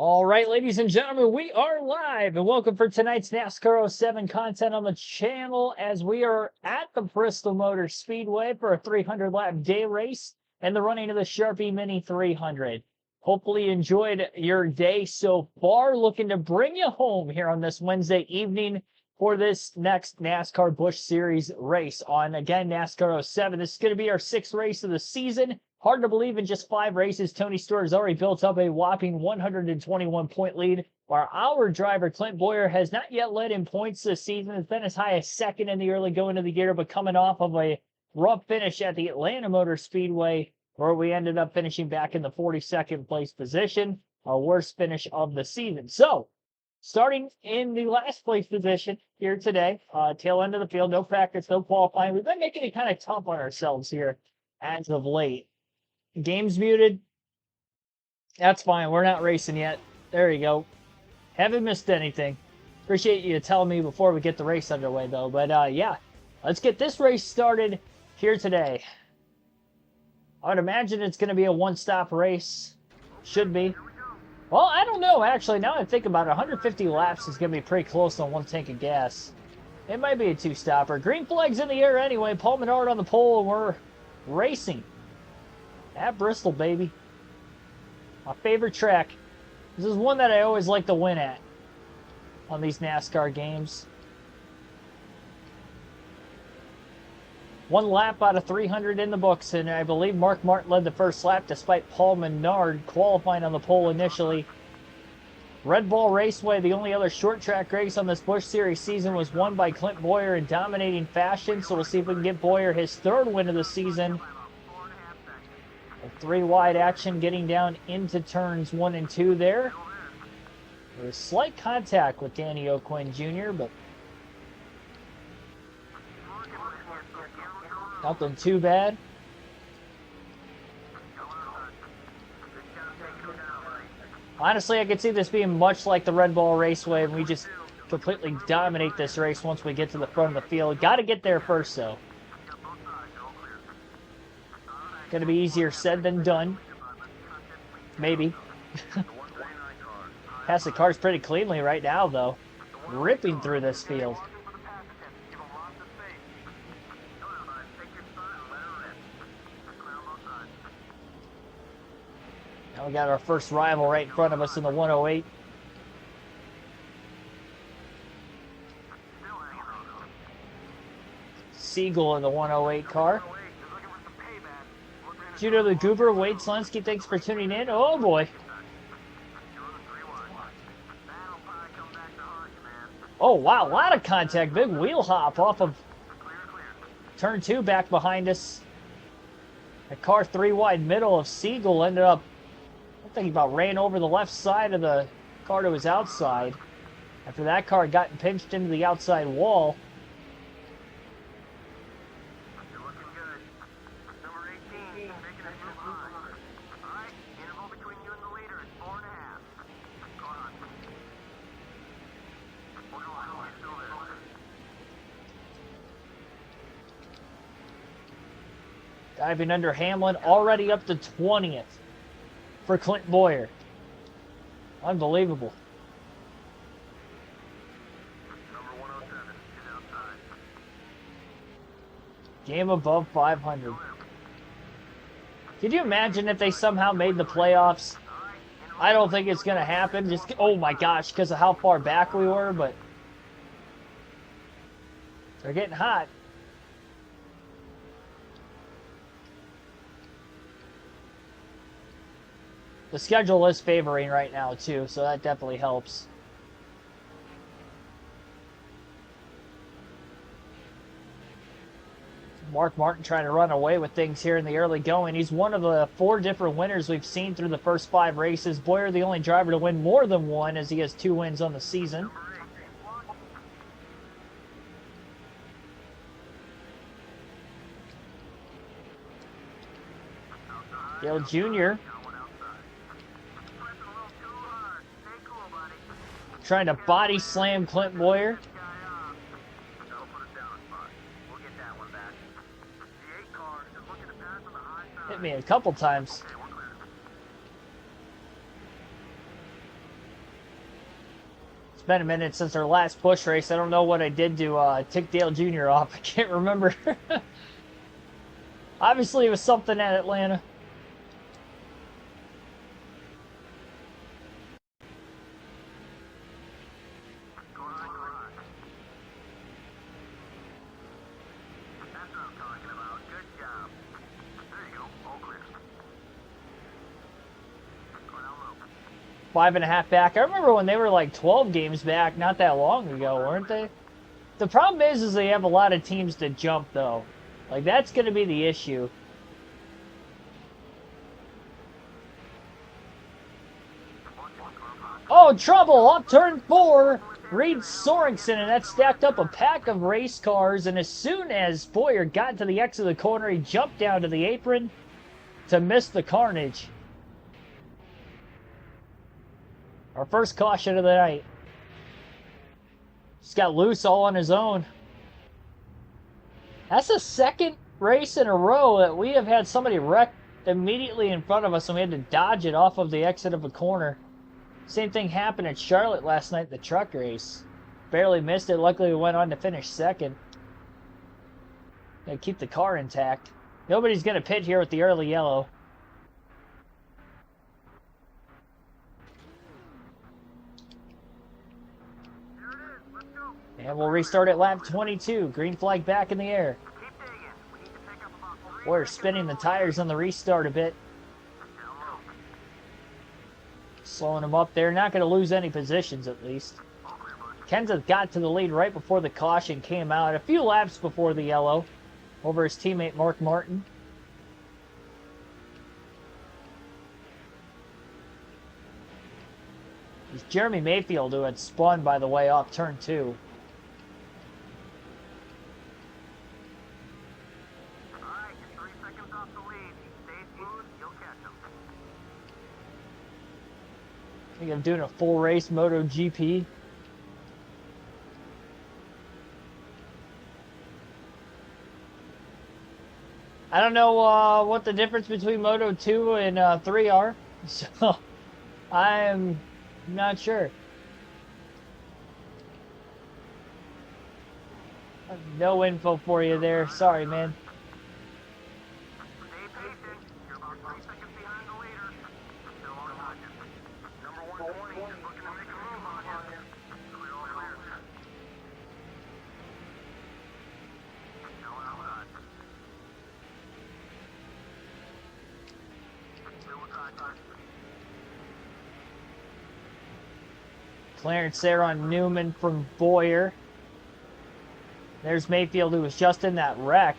All right, ladies and gentlemen, we are live and welcome for tonight's NASCAR 07 content on the channel as we are at the Bristol Motor Speedway for a 300-lap day race and the running of the Sharpie Mini 300. Hopefully you enjoyed your day so far. Looking to bring you home here on this Wednesday evening for this next NASCAR Busch Series race on, again, NASCAR 07. This is going to be our sixth race of the season. Hard to believe in just 5 races, Tony Stewart has already built up a whopping 121-point lead, while our driver, Clint Bowyer, has not yet led in points this season. It's been as high as second in the early going of the year, but coming off of a rough finish at the Atlanta Motor Speedway, where we ended up finishing back in the 42nd place position, our worst finish of the season. So, starting in the last place position here today, tail end of the field, no practice, no qualifying. We've been making it kind of tough on ourselves here as of late. Game's muted. That's fine. We're not racing yet. There you go. Haven't missed anything. Appreciate you telling me before we get the race underway, though. But, yeah, let's get this race started here today. I would imagine it's going to be a one-stop race. Should be. Well, I don't know, actually. Now I think about it, 150 laps is going to be pretty close on one tank of gas. It might be a two-stopper. Green flag's in the air anyway. Paul Menard on the pole, and we're racing. At Bristol, baby. My favorite track. This is one that I always like to win at on these NASCAR games. One lap out of 300 in the books, and I believe Mark Martin led the first lap despite Paul Menard qualifying on the pole initially. Red Bull Raceway, the only other short track race on this Busch Series season, was won by Clint Bowyer in dominating fashion, so we'll see if we can get Bowyer his third win of the season. A 3-wide action getting down into turns 1 and 2 there. There was slight contact with Danny O'Quinn Jr., but nothing too bad. Honestly, I could see this being much like the Red Bull Raceway, and we just completely dominate this race once we get to the front of the field. Got to get there first, though. Going to be easier said than done. Maybe. Pass the cars pretty cleanly right now, though. Ripping through this field. Now we got our first rival right in front of us in the 108. Siegel in the 108 car. Judo the Goober, Wade Slensky, thanks for tuning in. Oh boy. Oh wow, a lot of contact. Big wheel hop off of turn 2 back behind us. A car 3 wide middle of Siegel ended up, I think he about ran over the left side of the car to his outside. After that car had gotten pinched into the outside wall. Diving under Hamlin, already up to 20th for Clint Bowyer. Unbelievable. Game above 500. Could you imagine if they somehow made the playoffs? I don't think it's going to happen. Just, oh my gosh, because of how far back we were, but they're getting hot. The schedule is favoring right now, too, so that definitely helps. Mark Martin trying to run away with things here in the early going. He's one of the 4 different winners we've seen through the first 5 races. Bowyer, the only driver to win more than one, as he has 2 wins on the season. Dale Jr. trying to body slam Clint Bowyer. Hit me a couple times. been a minute since our last Busch race. I don't know what I did to tick Dale Jr. off. I can't remember. Obviously, it was something at Atlanta. Five and a half back. I remember when they were like 12 games back not that long ago, weren't they? The problem is they have a lot of teams to jump, though. Like, that's going to be the issue. Oh, trouble! Off turn 4! Reed Sorensen, and that stacked up a pack of race cars, and as soon as Boyer got to the exit of the corner, he jumped down to the apron to miss the carnage. Our first caution of the night. Just got loose all on his own. That's the second race in a row that we have had somebody wreck immediately in front of us and we had to dodge it off of the exit of a corner. Same thing happened at Charlotte last night, the truck race. Barely missed it. Luckily, we went on to finish second. Gotta keep the car intact. Nobody's gonna pit here with the early yellow. And we'll restart at lap 22. Green flag back in the air. We're spinning the tires on the restart a bit. Slowing them up there. Not going to lose any positions at least. Kenseth got to the lead right before the caution came out. A few laps before the yellow. Over his teammate Mark Martin. It's Jeremy Mayfield who had spun, by the way, off turn 2. I think I'm doing a full race MotoGP. I don't know what the difference between Moto 2 and 3 are, so I'm not sure. I have no info for you there. Sorry, man. Clearance there on Newman from Boyer. There's Mayfield, who was just in that wreck.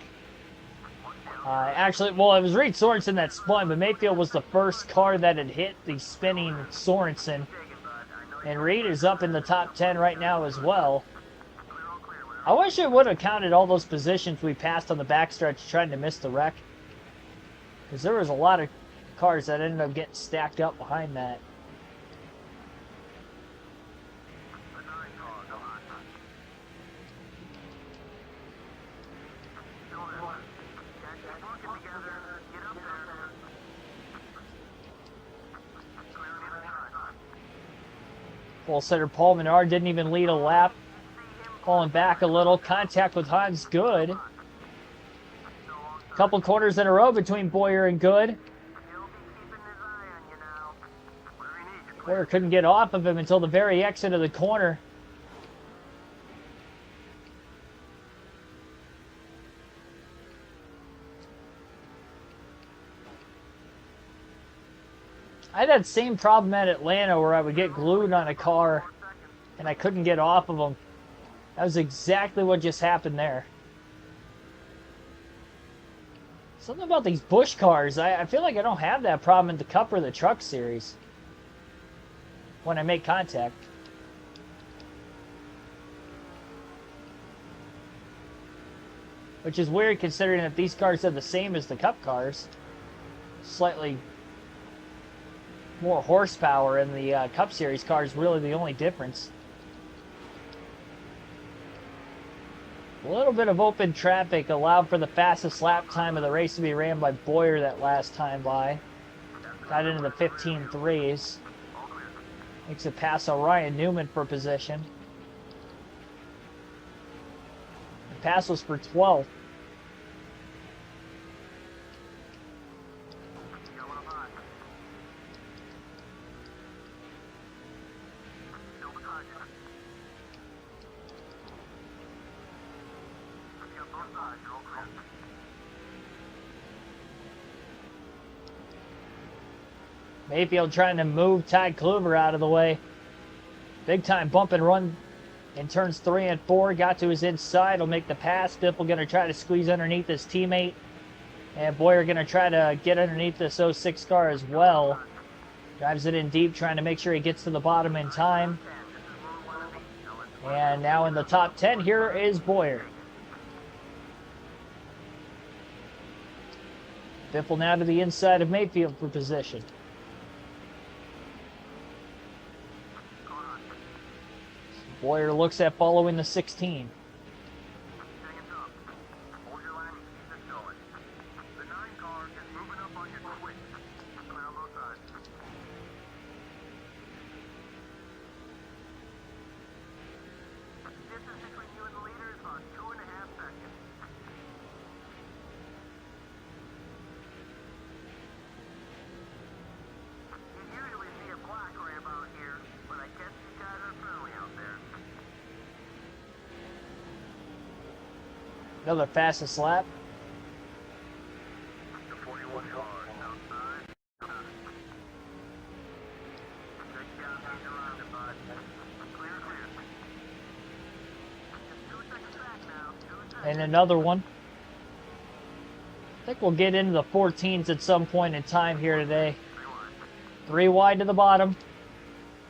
Actually, well, it was Reed Sorensen that spun, but Mayfield was the first car that had hit the spinning Sorensen. And Reed is up in the top 10 right now as well. I wish I would have counted all those positions we passed on the backstretch trying to miss the wreck. Because there was a lot of cars that ended up getting stacked up behind that. Full center Paul Menard didn't even lead a lap. Falling back a little. Contact with Hans Good. Couple corners in a row between Boyer and Good. Boyer couldn't get off of him until the very exit of the corner. I had that same problem at Atlanta where I would get glued on a car and I couldn't get off of them. That was exactly what just happened there. Something about these Busch cars, I feel like I don't have that problem in the Cup or the Truck Series when I make contact. Which is weird considering that these cars are the same as the Cup cars. Slightly more horsepower in the Cup Series car is really the only difference. A little bit of open traffic allowed for the fastest lap time of the race to be ran by Boyer that last time by. Got into the 15.3s. Makes it pass Ryan Newman for position. The pass was for 12th. Mayfield trying to move Ty Kluber out of the way. Big time bump and run in turns 3 and 4. Got to his inside. Will make the pass. Biffle going to try to squeeze underneath his teammate. And Boyer going to try to get underneath this 06 car as well. Drives it in deep, trying to make sure he gets to the bottom in time. And now in the top 10, here is Boyer. Biffle now to the inside of Mayfield for position. Boyer looks at following the 16. Another fastest lap. And another one. I think we'll get into the 14s at some point in time here today. 3 wide to the bottom.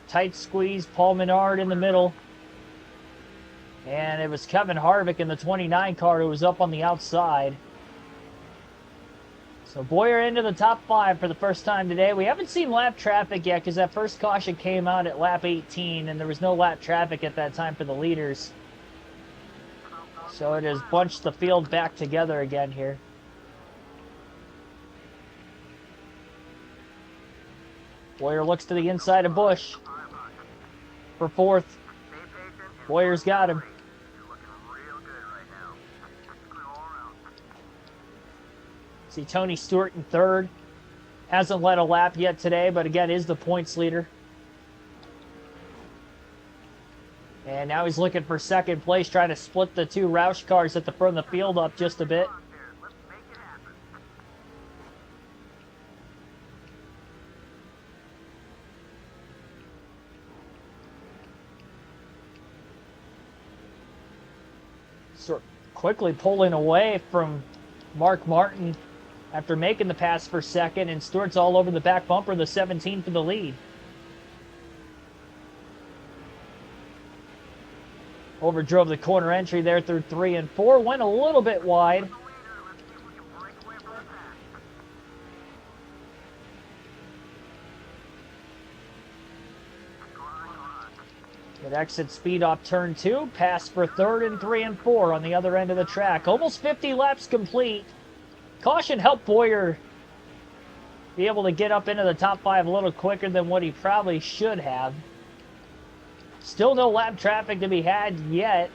Tight squeeze. Paul Menard in the middle. And it was Kevin Harvick in the 29 car who was up on the outside. So Boyer into the top 5 for the first time today. We haven't seen lap traffic yet because that first caution came out at lap 18 and there was no lap traffic at that time for the leaders. So it has bunched the field back together again here. Boyer looks to the inside of Busch for 4th. Boyer's got him. See Tony Stewart in 3rd. Hasn't led a lap yet today, but again is the points leader. And now he's looking for 2nd place, trying to split the 2 Roush cars at the front of the field up just a bit. Sort quickly pulling away from Mark Martin after making the pass for 2nd, and Stewart's all over the back bumper, the 17 for the lead. Overdrove the corner entry there through 3 and 4, went a little bit wide. Good exit speed off turn 2. Pass for 3rd and 3 and 4 on the other end of the track. Almost 50 laps complete. Caution helped Boyer be able to get up into the top 5 a little quicker than what he probably should have. Still no lap traffic to be had yet.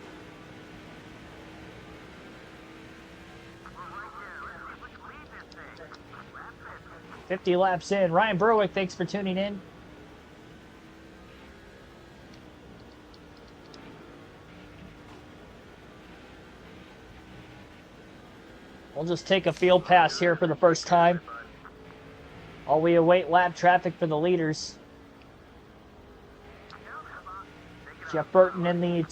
"50 laps in." Ryan Berwick, thanks for tuning in. We'll just take a field pass here for the first time while we await lap traffic for the leaders. Jeff Burton in the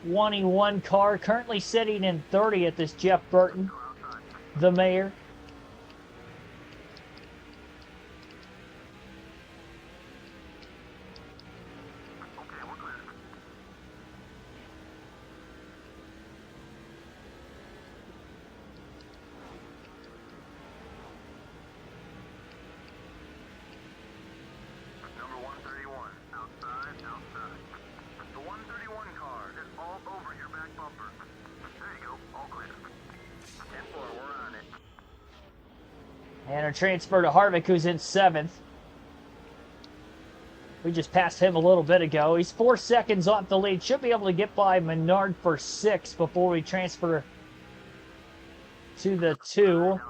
21 car, currently sitting in 30th is Jeff Burton, the mayor. And a transfer to Harvick, who's in 7th. We just passed him a little bit ago. He's 4 seconds off the lead. Should be able to get by Menard for 6 before we transfer to the 2.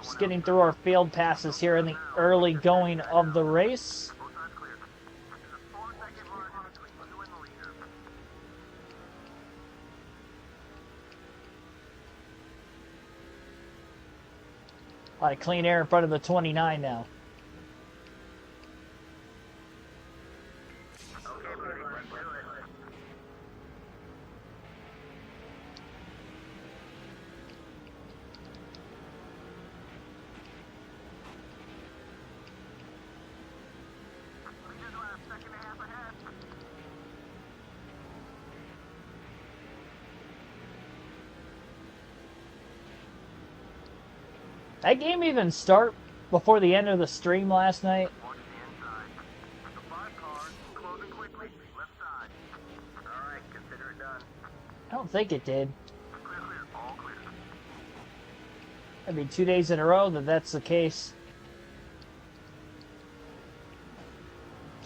Just getting through our field passes here in the early going of the race. A lot of clean air in front of the 29 now. That game even start before the end of the stream last night? I don't think it did. I mean, 2 days in a row that's the case.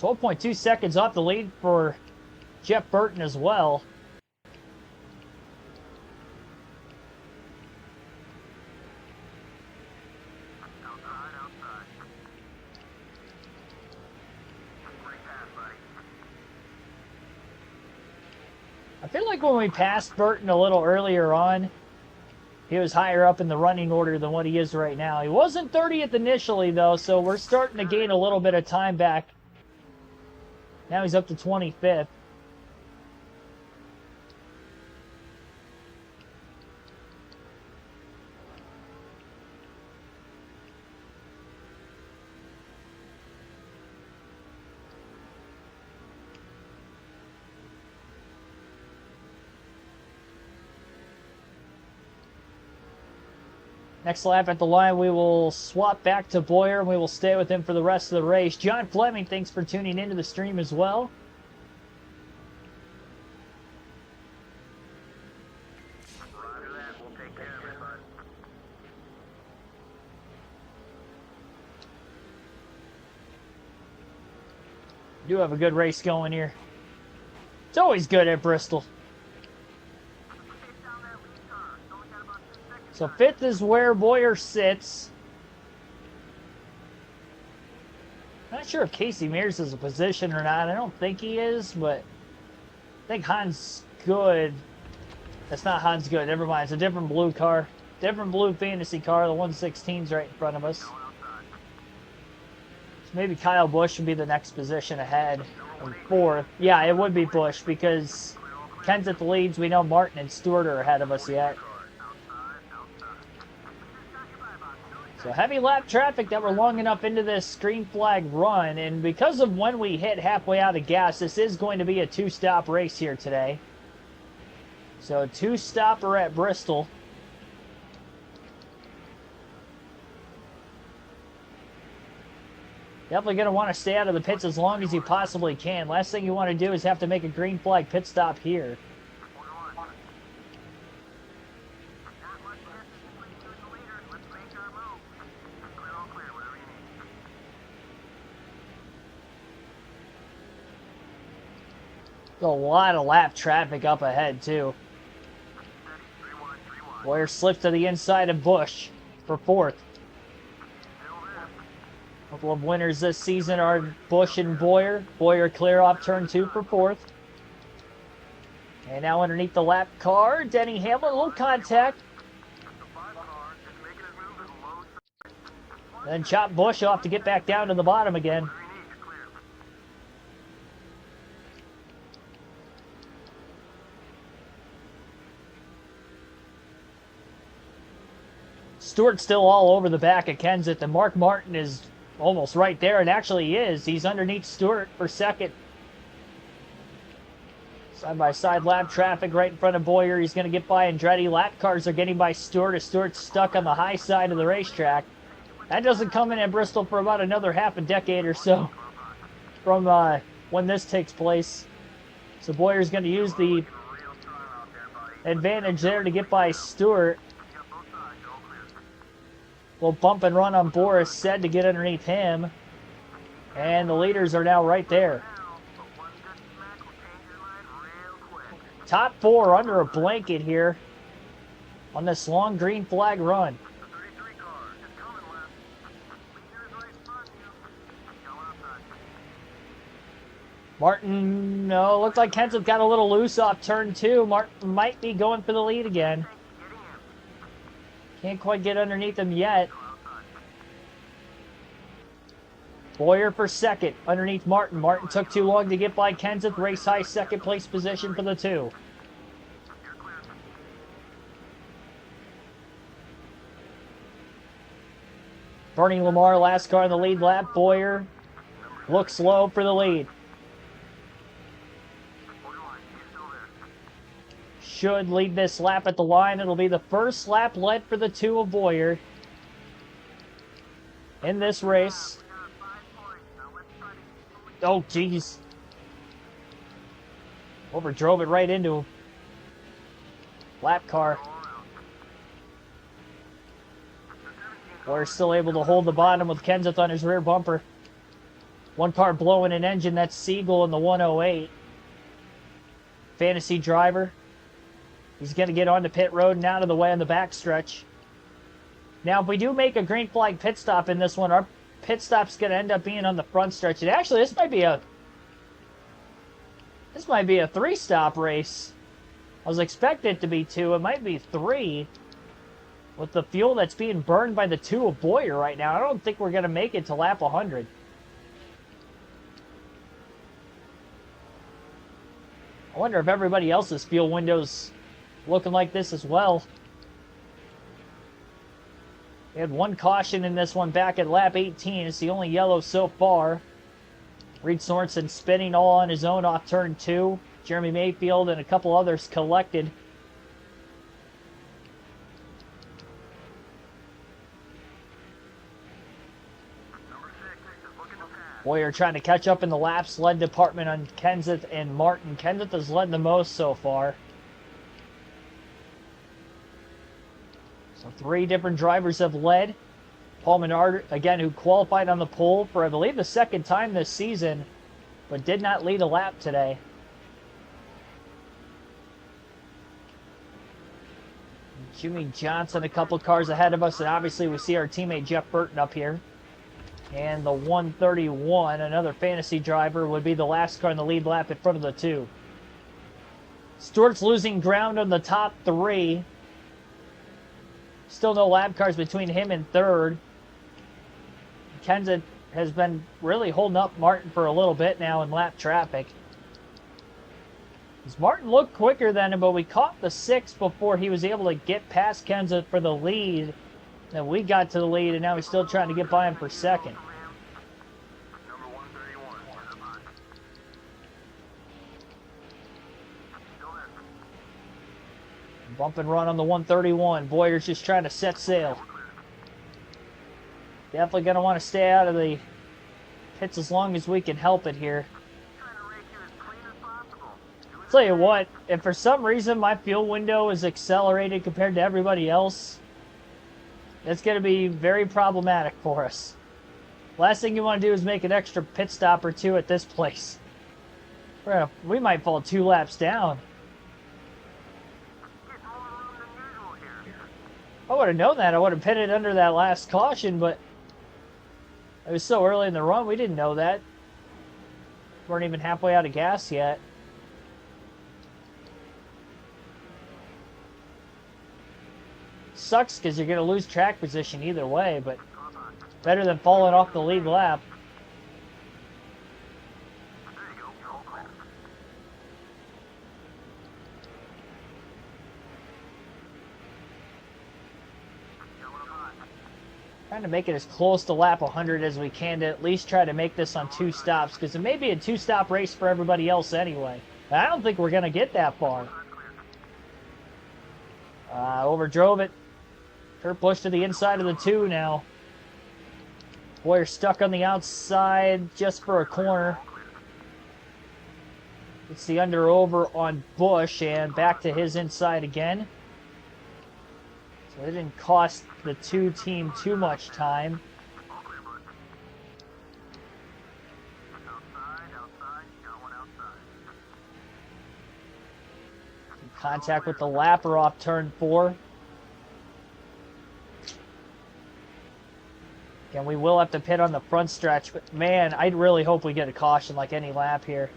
12.2 seconds off the lead for Jeff Burton as well. I feel like when we passed Burton a little earlier on, he was higher up in the running order than what he is right now. He wasn't 30th initially, though, so we're starting to gain a little bit of time back. Now he's up to 25th. Next lap at the line, we will swap back to Boyer, and we will stay with him for the rest of the race. John Fleming, thanks for tuning into the stream as well. We do have a good race going here. It's always good at Bristol. So 5th is where Boyer sits. Not sure if Casey Mears is a position or not. I don't think he is, but I think Hans Good. That's not Hans Good. Never mind. It's a different blue car. Different blue fantasy car. The 116's right in front of us. So maybe Kyle Busch would be the next position ahead. In 4th. Yeah, it would be Busch because Ken's at the leads. We know Martin and Stewart are ahead of us yet. So heavy lap traffic that we're long enough into this green flag run, and because of when we hit halfway out of gas, this is going to be a 2-stop race here today. So a 2-stopper at Bristol. Definitely going to want to stay out of the pits as long as you possibly can. Last thing you want to do is have to make a green flag pit stop here. A lot of lap traffic up ahead, too. Boyer slipped to the inside of Busch for 4th. A couple of winners this season are Busch and Boyer. Boyer clear off turn 2 for 4th. And now underneath the lap car, Denny Hamlin, a little contact. Then chop Busch off to get back down to the bottom again. Stewart's still all over the back of Kenseth, and Mark Martin is almost right there, and actually he is. He's underneath Stewart for 2nd. Side-by-side lap traffic right in front of Boyer. He's going to get by Andretti. Lap cars are getting by Stewart as Stewart's stuck on the high side of the racetrack. That doesn't come in at Bristol for about another half a decade or so from when this takes place. So Boyer's going to use the advantage there to get by Stewart. We'll bump and run on Boris Said to get underneath him. And the leaders are now right there. Top 4 under a blanket here on this long green flag run. Martin, no, looks like Kenseth got a little loose off turn 2. Martin might be going for the lead again. Can't quite get underneath him yet. Bowyer for second underneath Martin. Martin took too long to get by Kenseth. Race high second place position for the 2. Bernie Lamar, last car in the lead lap. Bowyer looks low for the lead. Should lead this lap at the line. It'll be the first lap led for the 2 of Bowyer in this race. Oh, jeez. Overdrove it right into him. Lap car. We're still able to hold the bottom with Kenseth on his rear bumper. One car blowing an engine. That's Siegel in the 108. Fantasy driver. He's going to get onto pit road and out of the way on the backstretch. Now, if we do make a green flag pit stop in this one, our pit stop's going to end up being on the front stretch. And actually, this might be a 3-stop race. I was expecting it to be 2. It might be 3. With the fuel that's being burned by the 2 of Bowyer right now, I don't think we're going to make it to lap 100. I wonder if everybody else's fuel window's looking like this as well. We had one caution in this one back at lap 18. It's the only yellow so far. Reed Sorensen spinning all on his own off turn 2. Jeremy Mayfield and a couple others collected. Bowyer trying to catch up in the laps led department on Kenseth and Martin. Kenseth has led the most so far. So 3 different drivers have led. Paul Menard, again, who qualified on the pole for, I believe, the 2nd time this season, but did not lead a lap today. Jimmy Johnson a couple cars ahead of us, and obviously we see our teammate Jeff Burton up here. And the 131, another fantasy driver, would be the last car in the lead lap in front of the 2. Stewart's losing ground on the top 3. Still no lap cars between him and 3rd. Kenseth has been really holding up Martin for a little bit now in lap traffic. Martin looked quicker than him, but we caught the 6 before he was able to get past Kenseth for the lead. Then we got to the lead, and now he's still trying to get by him for 2nd. Bump and run on the 131. Bowyer's just trying to set sail. Definitely going to want to stay out of the pits as long as we can help it here. Tell you what, if for some reason my fuel window is accelerated compared to everybody else, it's going to be very problematic for us. Last thing you want to do is make an extra pit stop or 2 at this place. We might fall 2 laps down. I would have known that. I would have pitted under that last caution, but it was so early in the run, we didn't know that. Weren't even halfway out of gas yet. Sucks because you're going to lose track position either way, but better than falling off the lead lap. Trying to make it as close to lap 100 as we can to at least try to make this on 2 stops, because it may be a 2-stop race for everybody else anyway. I don't think we're going to get that far. Overdrove it. Kurt Busch to the inside of the 2 now. Bowyer stuck on the outside just for a corner. It's the under-over on Busch, and back to his inside again. So it didn't cost the 2 team too much time. Contact with the lapper off turn 4. And we will have to pit on the front stretch, but man, I really hope we get a caution like any lap here.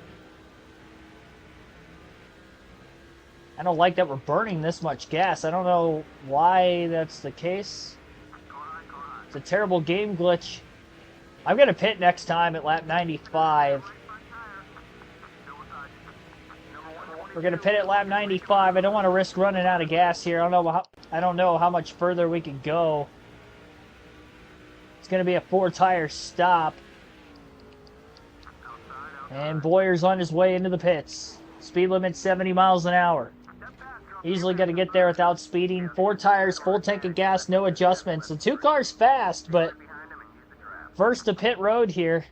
I don't like that we're burning this much gas. I don't know why that's the case. It's a terrible game glitch. I'm going to pit next time at lap 95. We're going to pit at lap 95. I don't want to risk running out of gas here. I don't know how much further we can go. It's going to be a 4-tire stop. And Boyer's on his way into the pits. Speed limit 70 miles an hour. Easily going to get there without speeding. 4 tires, full tank of gas, no adjustments. The 2 cars fast, but first to pit road here.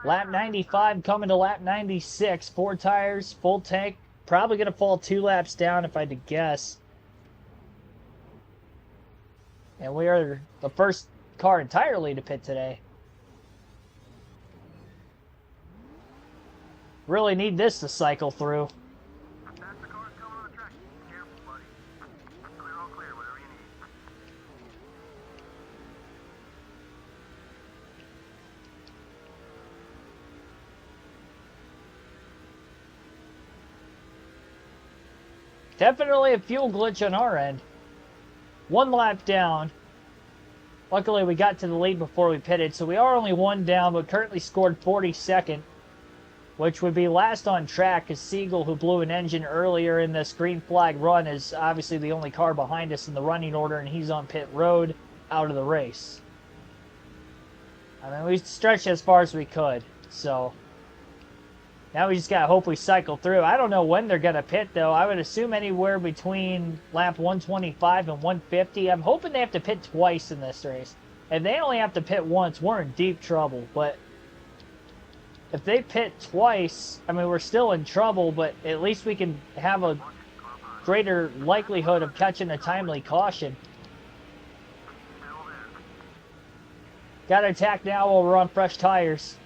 Lap 95 coming to lap 96. 4 tires, full tank. Probably going to fall 2 laps down if I had to guess. And we are the first car entirely to pit today. Really need this to cycle through. Definitely a fuel glitch on our end. 1 lap down. Luckily, we got to the lead before we pitted, so we are only 1 down, but currently scored 42nd, which would be last on track, because Siegel, who blew an engine earlier in this green flag run, is obviously the only car behind us in the running order, and he's on pit road out of the race. I mean, we stretched as far as we could, so now we just got to hope we cycle through. I don't know when they're going to pit, though. I would assume anywhere between lap 125 and 150. I'm hoping they have to pit twice in this race. If they only have to pit once, we're in deep trouble. But if they pit twice, I mean, we're still in trouble, but at least we can have a greater likelihood of catching a timely caution. Got to attack now while we're on fresh tires.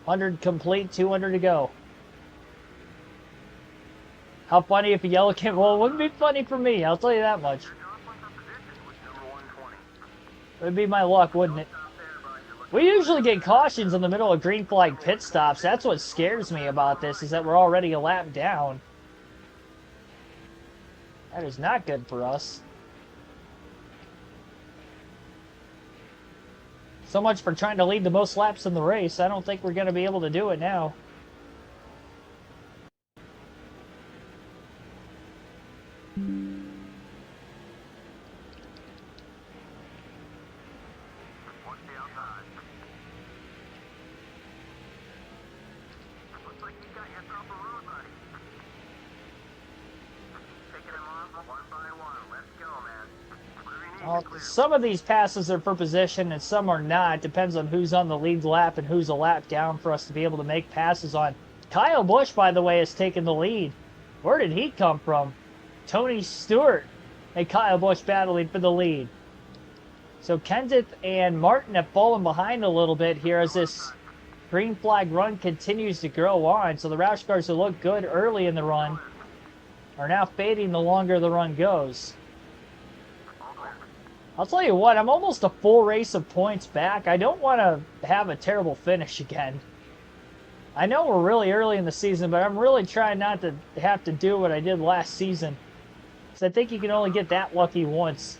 $100 complete, 200 to go. How funny if a yellow came? Well, it wouldn't be funny for me, I'll tell you that much. It would be my luck, wouldn't it? We usually get cautions in the middle of green flag pit stops. That's what scares me about this, is that we're already a lap down. That is not good for us. So much for trying to lead the most laps in the race. I don't think we're going to be able to do it now. Well, some of these passes are for position and some are not. Depends on who's on the lead lap and who's a lap down for us to be able to make passes on. Kyle Busch, by the way, has taken the lead. Where did he come from? Tony Stewart and Kyle Busch battling for the lead. So Kenseth and Martin have fallen behind a little bit here as this green flag run continues to grow on. So the Roush cars who look good early in the run are now fading the longer the run goes. I'll tell you what, I'm almost a full race of points back. I don't want to have a terrible finish again. I know we're really early in the season, but I'm really trying not to have to do what I did last season. So I think you can only get that lucky once,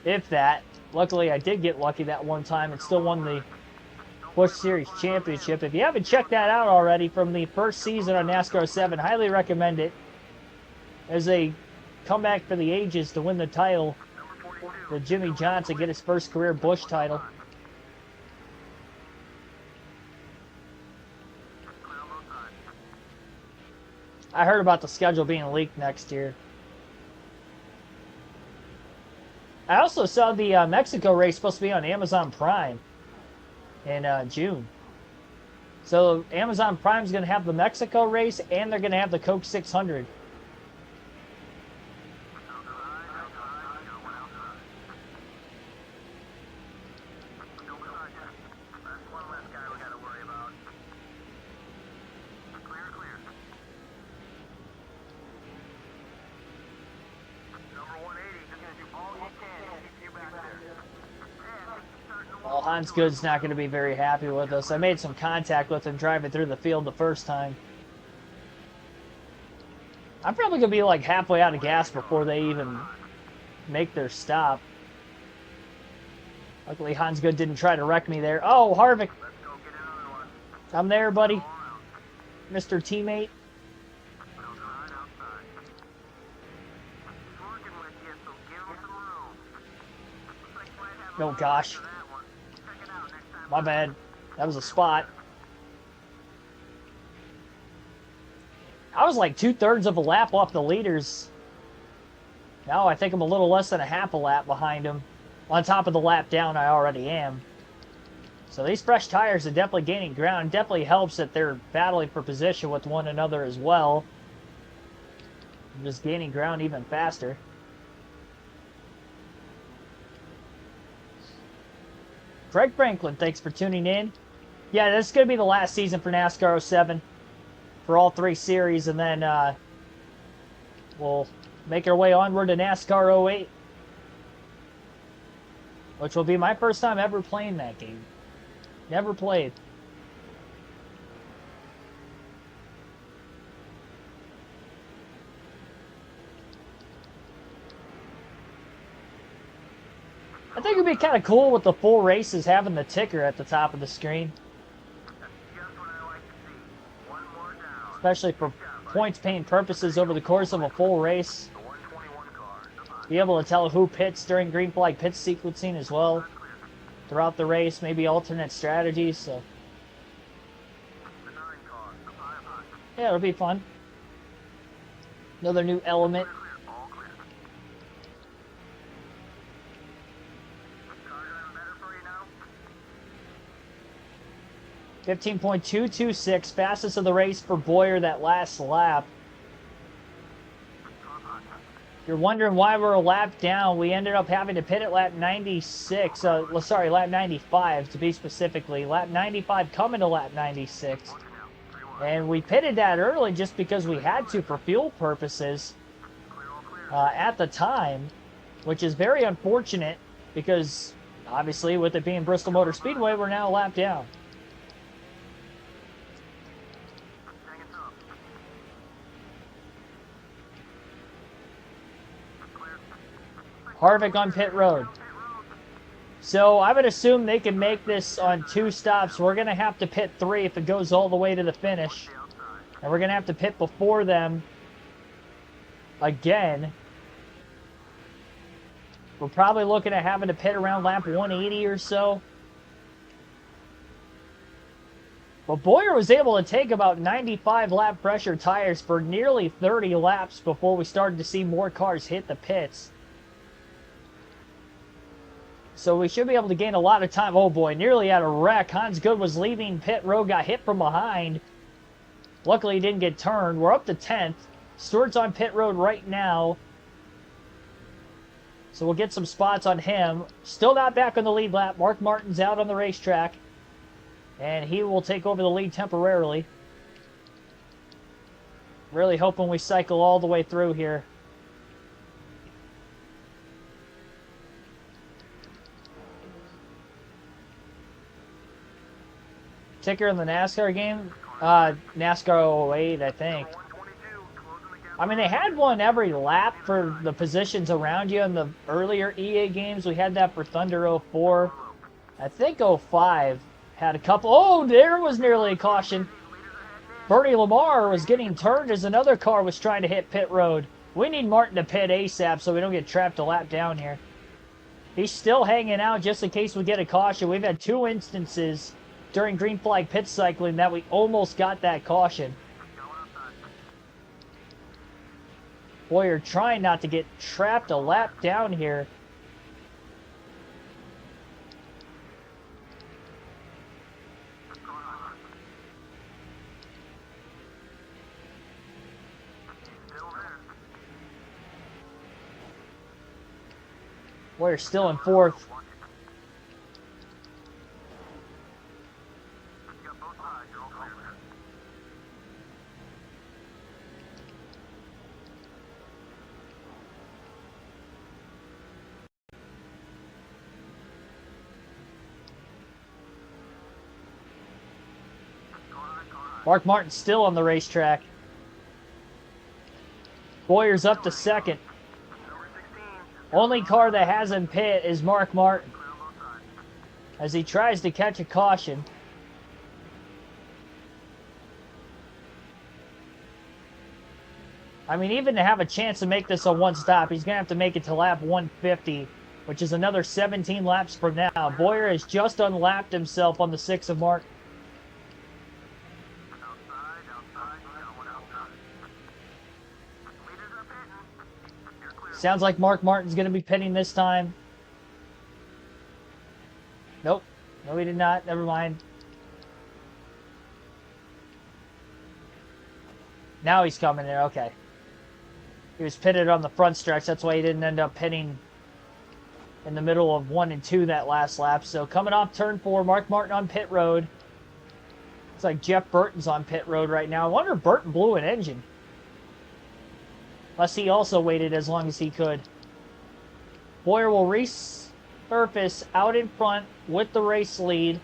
if that. Luckily, I did get lucky that one time and still won the Busch Series Championship. If you haven't checked that out already from the first season on NASCAR 7, highly recommend it. As a comeback for the ages to win the title, with Jimmy Johnson get his first career Busch title. I heard about the schedule being leaked next year. I also saw the Mexico race supposed to be on Amazon Prime in June. So Amazon Prime is going to have the Mexico race and they're going to have the Coke 600. Hans Good's not going to be very happy with us. I made some contact with him driving through the field the first time. I'm probably going to be like halfway out of gas before they even make their stop. Luckily, Hans Good didn't try to wreck me there. Oh, Harvick. I'm there, buddy. Mr. Teammate. Oh, gosh. My bad. That was a spot. I was like 2/3 of a lap off the leaders. Now I think I'm a little less than a half a lap behind them. On top of the lap down I already am. So these fresh tires are definitely gaining ground. Definitely helps that they're battling for position with one another as well. I'm just gaining ground even faster. Greg Franklin, thanks for tuning in. Yeah, this is going to be the last season for NASCAR 07 for all 3 series, and then we'll make our way onward to NASCAR 08, which will be my first time ever playing that game. Never played. I think it'd be kind of cool with the full races having the ticker at the top of the screen. Especially for points paying purposes over the course of a full race. Be able to tell who pits during green flag pit sequencing as well. Throughout the race, maybe alternate strategies. So yeah, it'll be fun. Another new element. 15.226, fastest of the race for Boyer that last lap. If you're wondering why we're a lap down, we ended up having to pit at lap 96. Sorry, lap 95 to be specifically. Lap 95 coming to lap 96. And we pitted that early just because we had to for fuel purposes at the time, which is very unfortunate because obviously with it being Bristol Motor Speedway, we're now a lap down. Harvick on pit road. So I would assume they can make this on 2 stops. We're going to have to pit 3 if it goes all the way to the finish. And we're going to have to pit before them again. We're probably looking at having to pit around lap 180 or so. But Boyer was able to take about 95 lap pressure tires for nearly 30 laps before we started to see more cars hit the pits. So we should be able to gain a lot of time. Oh boy, nearly had a wreck. Hans Good was leaving pit road, got hit from behind. Luckily he didn't get turned. We're up to 10th. Stewart's on pit road right now. So we'll get some spots on him. Still not back on the lead lap. Mark Martin's out on the racetrack. And he will take over the lead temporarily. Really hoping we cycle all the way through here. Ticker in the NASCAR game? NASCAR 08, I think. I mean, they had one every lap for the positions around you in the earlier EA games. We had that for Thunder 04. I think 05 had a couple. Oh, there was nearly a caution. Bernie Lamar was getting turned as another car was trying to hit pit road. We need Martin to pit ASAP so we don't get trapped a lap down here. He's still hanging out just in case we get a caution. We've had 2 instances during green flag pit cycling that we almost got that caution. Boy, you're trying not to get trapped a lap down here. Boy, you're still in 4th. Mark Martin still on the racetrack. Boyer's up to second. Only car that hasn't pit is Mark Martin, as he tries to catch a caution. I mean, even to have a chance to make this a one stop, he's going to have to make it to lap 150, which is another 17 laps from now. Boyer has just unlapped himself on the 6 of Mark. Sounds like Mark Martin's going to be pitting this time. Nope. No, he did not. Never mind. Now he's coming in. Okay. He was pitted on the front stretch. That's why he didn't end up pitting in the middle of 1 and 2 that last lap. So coming off turn 4, Mark Martin on pit road. Looks like Jeff Burton's on pit road right now. I wonder if Burton blew an engine. Unless he also waited as long as he could. Boyer will resurface out in front with the race lead.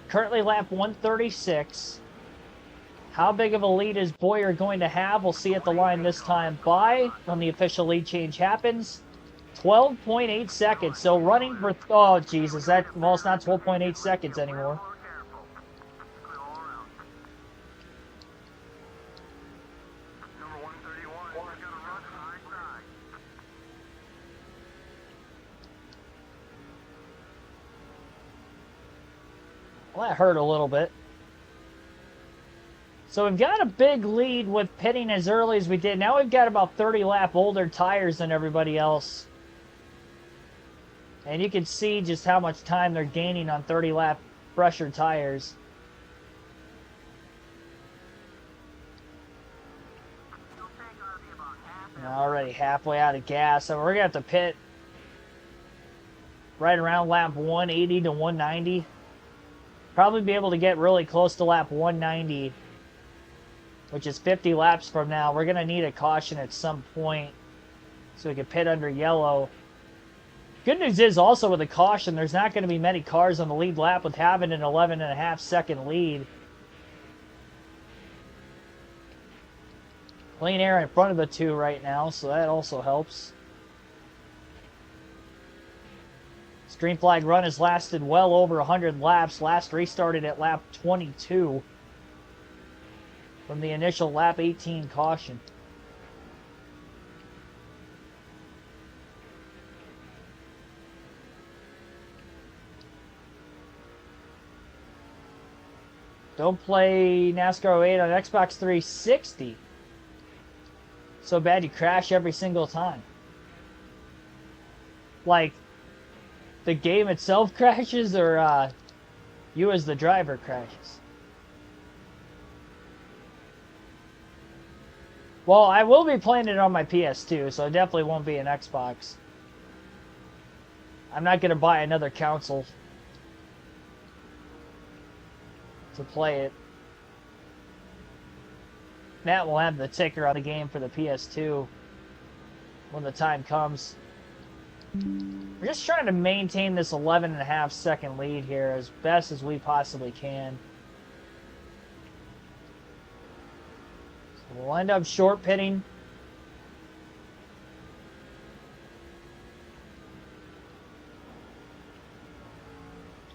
Currently lap 136. How big of a lead is Boyer going to have? We'll see at the line this time by when the official lead change happens. 12.8 seconds. So running for... Oh, Jesus. Well, it's not 12.8 seconds anymore. Well, that hurt a little bit. So we've got a big lead with pitting as early as we did. Now we've got about 30 lap older tires than everybody else. And you can see just how much time they're gaining on 30 lap fresher tires. And already halfway out of gas. So we're going to have to pit right around lap 180 to 190. Probably be able to get really close to lap 190, which is 50 laps from now. We're going to need a caution at some point so we can pit under yellow. Good news is also with a caution, there's not going to be many cars on the lead lap with having an 11.5 second lead. Clean air in front of the two right now, so that also helps. Green flag run has lasted well over 100 laps. Last restarted at lap 22 from the initial lap 18 caution. Don't play NASCAR 08 on Xbox 360. So bad you crash every single time. Like, the game itself crashes, or you as the driver crashes? Well, I will be playing it on my PS2, so it definitely won't be an Xbox. I'm not going to buy another console to play it. Matt will have the ticker on the game for the PS2 when the time comes. We're just trying to maintain this 11.5 second lead here as best as we possibly can. So we'll end up short pitting.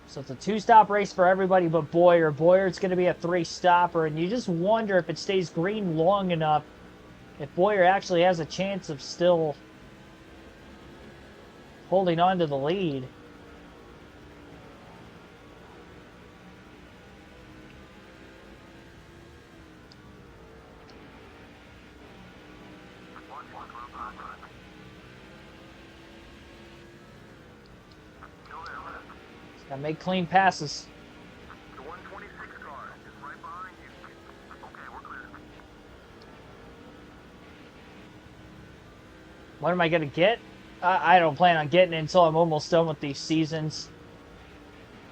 So it's a 2-stop race for everybody but Boyer. Boyer, it's going to be a 3-stopper, and you just wonder if it stays green long enough, if Boyer actually has a chance of still holding on to the lead. Just gotta make clean passes. The 126 car is right behind you. Okay, we're clear. What am I gonna get? I don't plan on getting it until I'm almost done with these seasons.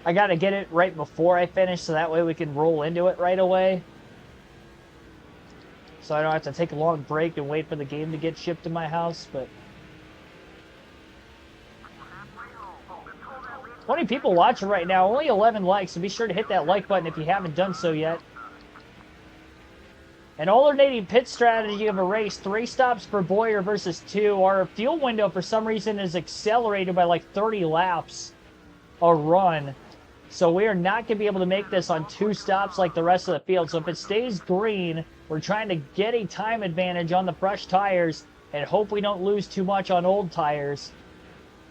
I gotta get it right before I finish, so that way we can roll into it right away. So I don't have to take a long break and wait for the game to get shipped to my house, but 20 people watching right now, only 11 likes, so be sure to hit that like button if you haven't done so yet. An alternating pit strategy of a race, 3 stops for Boyer versus 2. Our fuel window, for some reason, is accelerated by like 30 laps a run. So we are not going to be able to make this on 2 stops like the rest of the field. So if it stays green, we're trying to get a time advantage on the fresh tires and hope we don't lose too much on old tires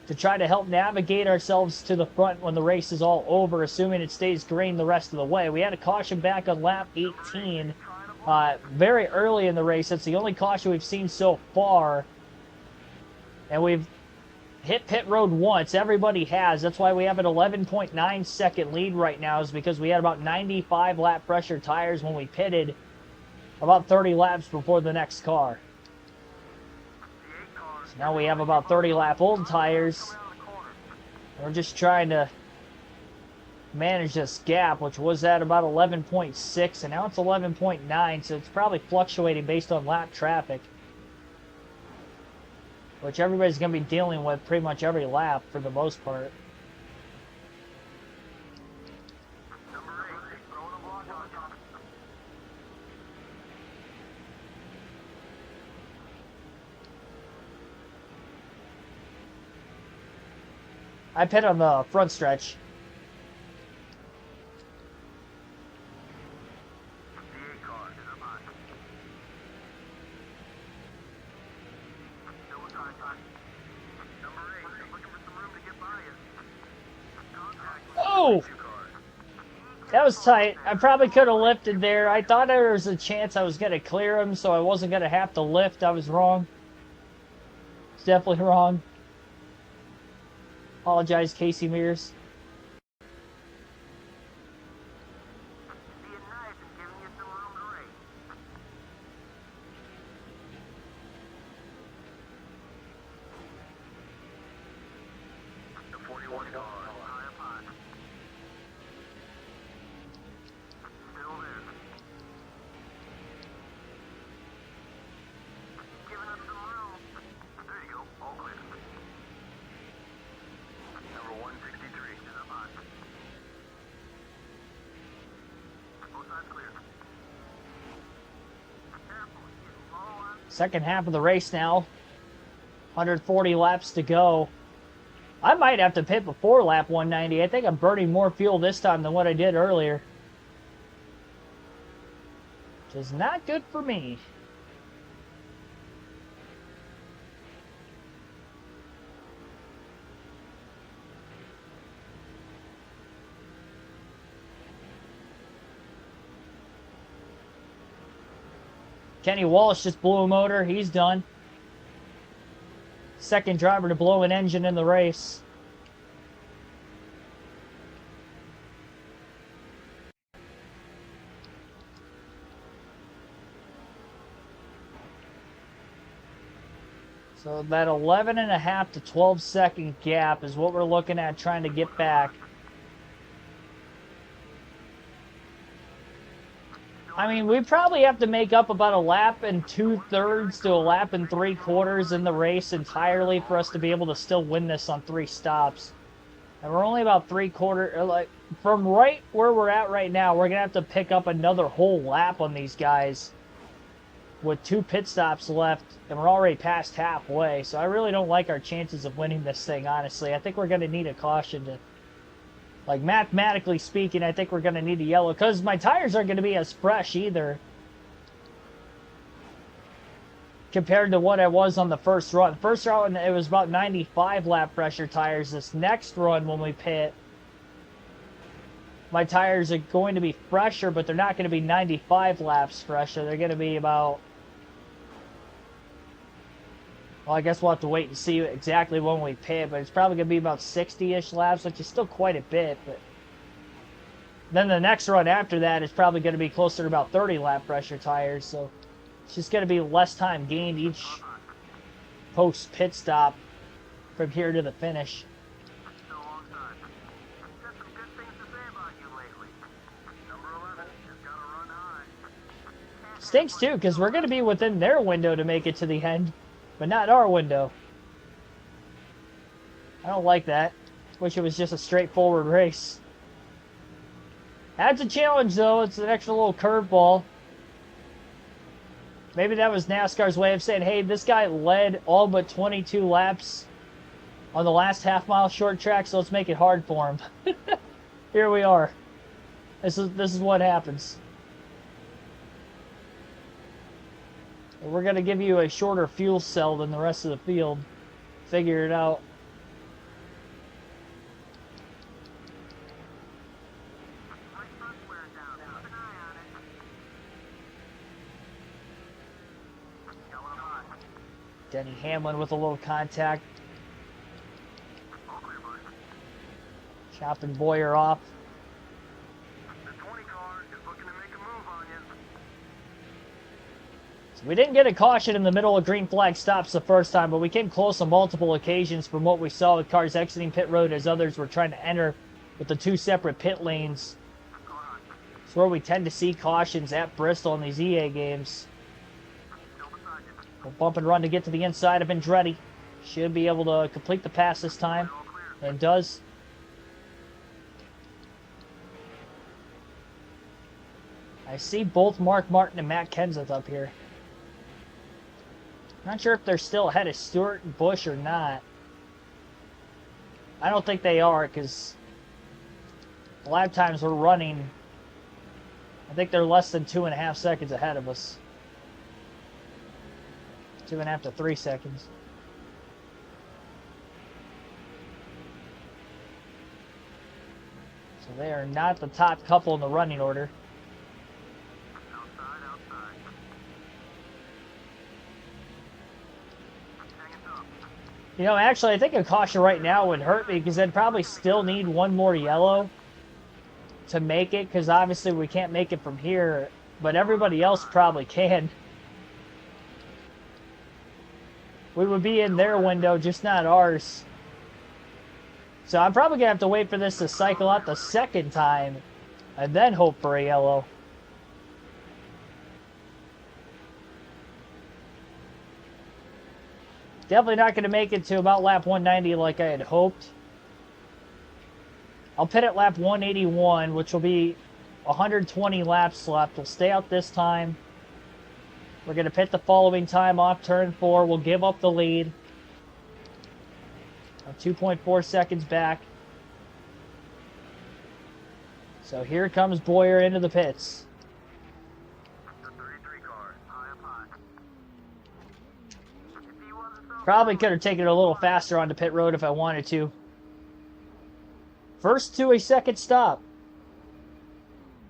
to try to help navigate ourselves to the front when the race is all over, assuming it stays green the rest of the way. We had a caution back on lap 18 very early in the race. That's the only caution we've seen so far. And we've hit pit road once. Everybody has. That's why we have an 11.9 second lead right now, is because we had about 95 lap pressure tires when we pitted about 30 laps before the next car. So now we have about 30 lap old tires. We're just trying to manage this gap, which was at about 11.6, and now it's 11.9, so it's probably fluctuating based on lap traffic, which everybody's going to be dealing with pretty much every lap for the most part. I pit on the front stretch. Oh! That was tight. I probably could have lifted there. I thought there was a chance I was going to clear him, so I wasn't going to have to lift. I was wrong. It's definitely wrong. Apologize, Casey Mears. Second half of the race now. 140 laps to go. I might have to pit before lap 190. I think I'm burning more fuel this time than what I did earlier, which is not good for me. Kenny Walsh just blew a motor. He's done. Second driver to blow an engine in the race. So that 11.5 to 12 second gap is what we're looking at trying to get back. I mean, we probably have to make up about a lap and 2/3 to a lap and 3/4 in the race entirely for us to be able to still win this on 3 stops. And we're only about 3/4, like, from right where we're at right now, we're going to have to pick up another whole lap on these guys with 2 pit stops left, and we're already past halfway. So I really don't like our chances of winning this thing, honestly. I think we're going to need a caution to... Like, mathematically speaking, I think we're going to need a yellow, because my tires aren't going to be as fresh either compared to what I was on the first run. First run, it was about 95 lap pressure tires. This next run, when we pit, my tires are going to be fresher, but they're not going to be 95 laps fresher. They're going to be about... Well, I guess we'll have to wait and see exactly when we pit, but it's probably going to be about 60-ish laps, which is still quite a bit. But then the next run after that is probably going to be closer to about 30 lap pressure tires, so it's just going to be less time gained each post-pit stop from here to the finish. Stinks, too, because we're going to be within their window to make it to the end, but not our window. I don't like that. Wish it was just a straightforward race. That's a challenge, though. It's an extra little curveball. Maybe that was NASCAR's way of saying, hey, this guy led all but 22 laps on the last half-mile short track, so let's make it hard for him. Here we are. This is what happens. We're going to give you a shorter fuel cell than the rest of the field. Figure it out. Denny Hamlin with a little contact. Chopping Boyer off. The 20 car is looking to make a move on you. So we didn't get a caution in the middle of green flag stops the first time, but we came close on multiple occasions from what we saw with cars exiting pit road as others were trying to enter with the two separate pit lanes. It's where we tend to see cautions at Bristol in these EA games. We'll bump and run to get to the inside of Andretti. Should be able to complete the pass this time. And does. I see both Mark Martin and Matt Kenseth up here. Not sure if they're still ahead of Stewart and Busch or not. I don't think they are, because the lap times we're running, I think they're less than 2.5 seconds ahead of us. 2.5 to 3 seconds. So they are not the top couple in the running order. You know, actually, I think a caution right now would hurt me because I'd probably still need one more yellow to make it, because obviously we can't make it from here, but everybody else probably can. We would be in their window, just not ours. So I'm probably going to have to wait for this to cycle out the second time and then hope for a yellow. Definitely not going to make it to about lap 190 like I had hoped. I'll pit at lap 181, which will be 120 laps left. We'll stay out this time. We're going to pit the following time off turn 4. We'll give up the lead. 2.4 seconds back. So here comes Boyer into the pits. The 33 car, high up high. If he wasn't so Probably could have taken it a little faster onto pit road if I wanted to. First to a second stop.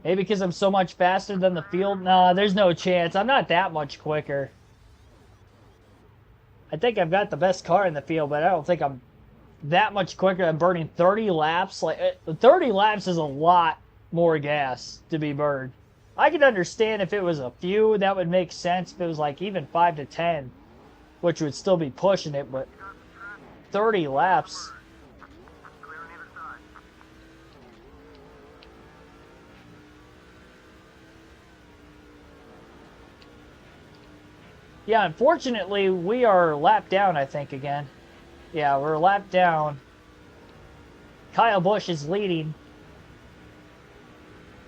Maybe because I'm so much faster than the field. Nah, there's no chance. I'm not that much quicker. I think I've got the best car in the field, but I don't think I'm that much quicker. I'm burning 30 laps. Like 30 laps is a lot more gas to be burned. I could understand if it was a few, that would make sense. If it was like even 5 to 10, which would still be pushing it, but 30 laps. clear on either side. Yeah, unfortunately, we are lapped down, I think, again. Yeah, we're lapped down. Kyle Busch is leading.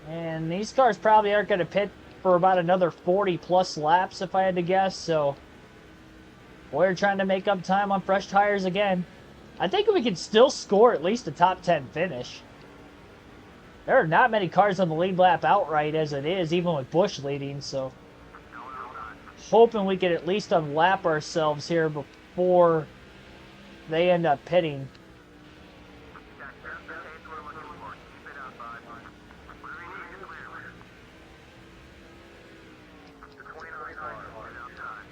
And these cars probably aren't going to pit for about another 40-plus laps, if I had to guess. So, we're trying to make up time on fresh tires again. I think we can still score at least a top 10 finish. There are not many cars on the lead lap outright as it is, even with Busch leading. So, hoping we can at least unlap ourselves here before they end up pitting. That's the pace we're looking for. Keep it up, bud. Whatever you need to clear. The 29 car is outside.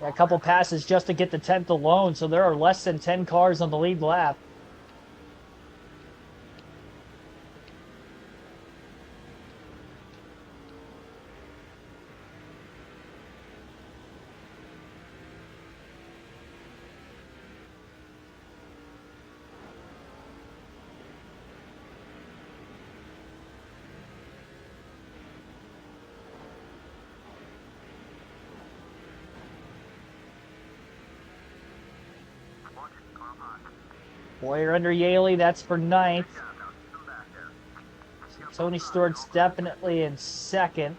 A couple passes just to get the 10th alone, so there are less than 10 cars on the lead lap. Watch it, car high. Boyer under Yaley, that's for 9th. Yeah, now keep them back there. Tony Stewart's definitely in second.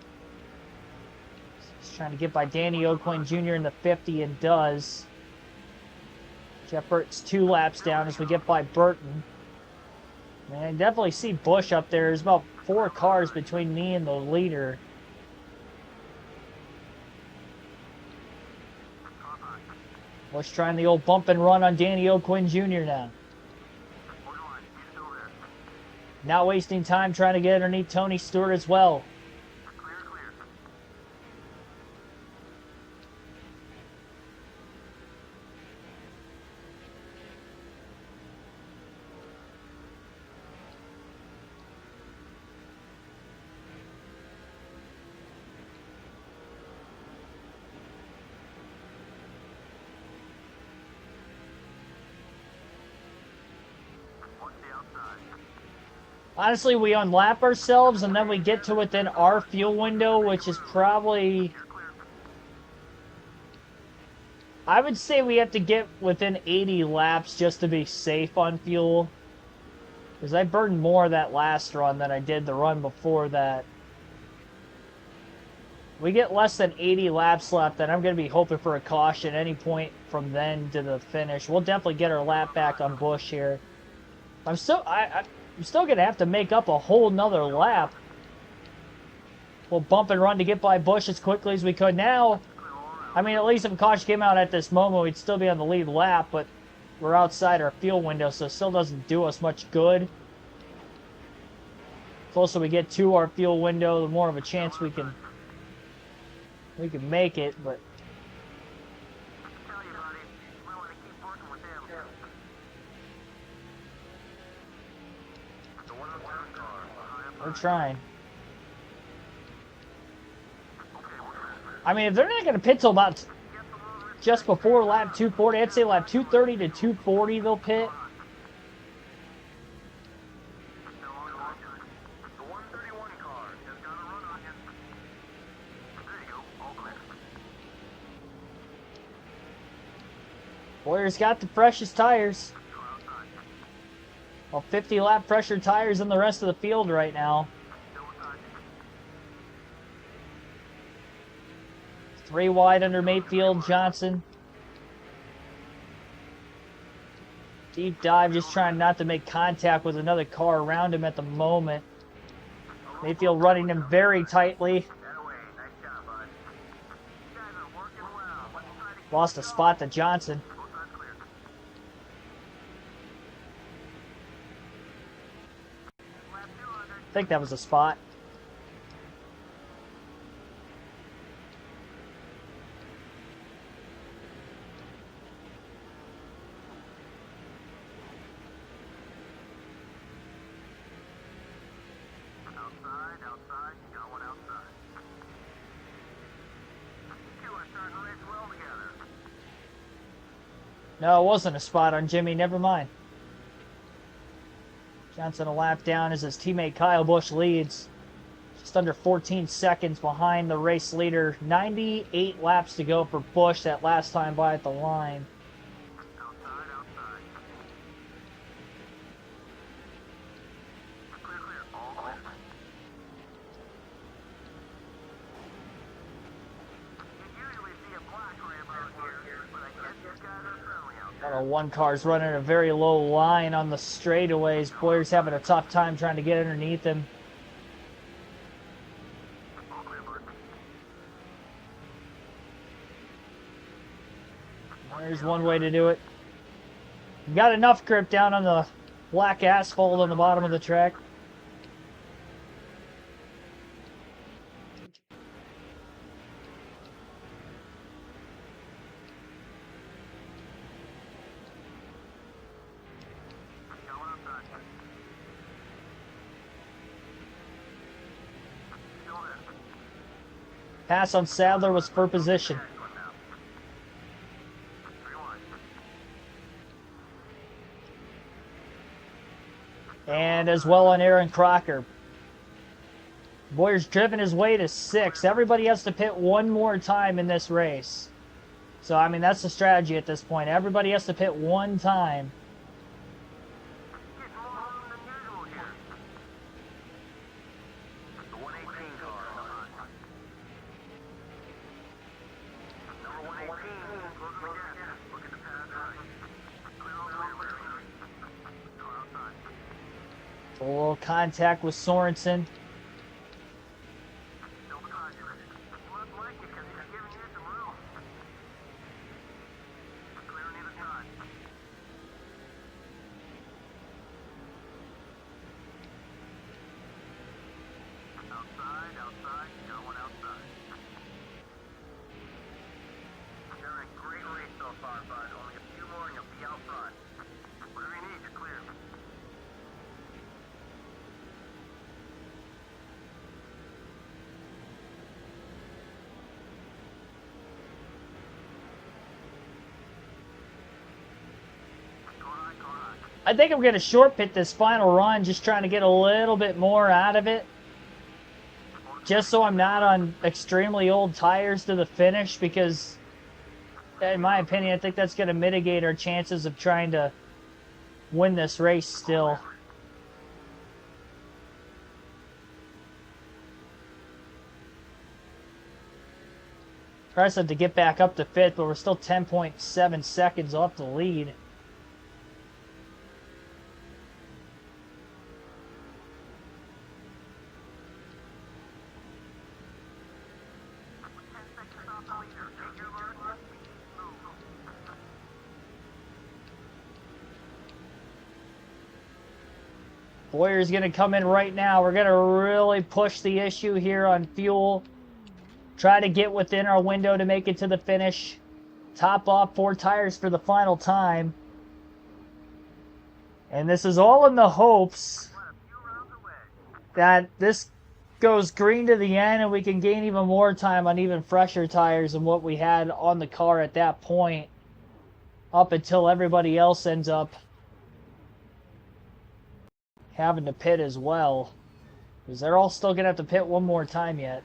He's trying to get by Danny O'Quinn Jr. in the 50 and does. Jeff Burton's 2 laps down as we get by Burton. And I definitely see Busch up there. There's about 4 cars between me and the leader. Busch trying the old bump and run on Danny O'Quinn Jr. now. Not wasting time trying to get underneath Tony Stewart as well. Honestly, we unlap ourselves and then we get to within our fuel window, which is probably... I would say we have to get within 80 laps just to be safe on fuel. Because I burned more that last run than I did the run before that. We get less than 80 laps left, and I'm going to be hoping for a caution any point from then to the finish. We'll definitely get our lap back on Busch here. I'm still going to have to make up a whole nother lap. We'll bump and run to get by Busch as quickly as we could. Now, I mean, at least if caution came out at this moment, we'd still be on the lead lap, but we're outside our fuel window, so it still doesn't do us much good. The closer we get to our fuel window, the more of a chance we can make it, but... We're trying. I mean, if they're not going to pit till about just before lap 240, I'd say lap 230 to 240 they'll pit. Boyer's got the freshest tires. Well, 50 lap pressure tires in the rest of the field right now. 3 wide under Mayfield, Johnson. Deep dive, just trying not to make contact with another car around him at the moment. Mayfield running him very tightly. Lost a spot to Johnson. I think that was a spot. Outside, you got one outside. You two are starting to race well together. No, it wasn't a spot on Jimmy, never mind. Johnson a lap down as his teammate Kyle Busch leads. Just under 14 seconds behind the race leader. 98 laps to go for Busch that last time by at the line. Outside. Clear, all clear. You usually see a black rim out here, but I guess these guys are friendly out there. One car's running a very low line on the straightaways. Boyer's having a tough time trying to get underneath him. There's one way to do it. Got enough grip down on the black asphalt on the bottom of the track. Pass on Sadler was for position. And as well on Aaron Crocker. Boyer's driven his way to 6th. Everybody has to pit one more time in this race. So, I mean, that's the strategy at this point. Everybody has to pit one time. A little contact with Sorensen. Still behind you. He must like it because he's giving you some room. Clear on either side. Outside, outside, got one outside. You're in a great race so far, bud. Only a few more and you'll be out front. Whatever you need, you're clear. Go high, go high. I think I'm going to short pit this final run, just trying to get a little bit more out of it. Just so I'm not on extremely old tires to the finish, because in my opinion, I think that's going to mitigate our chances of trying to win this race still. Impressive to get back up to 5th, but we're still 10.7 seconds off the lead. Boyer's going to come in right now. We're going to really push the issue here on fuel. Try to get within our window to make it to the finish. Top off 4 tires for the final time. And this is all in the hopes that this goes green to the end and we can gain even more time on even fresher tires than what we had on the car at that point, up until everybody else ends up having to pit as well, because they're all still gonna have to pit one more time yet.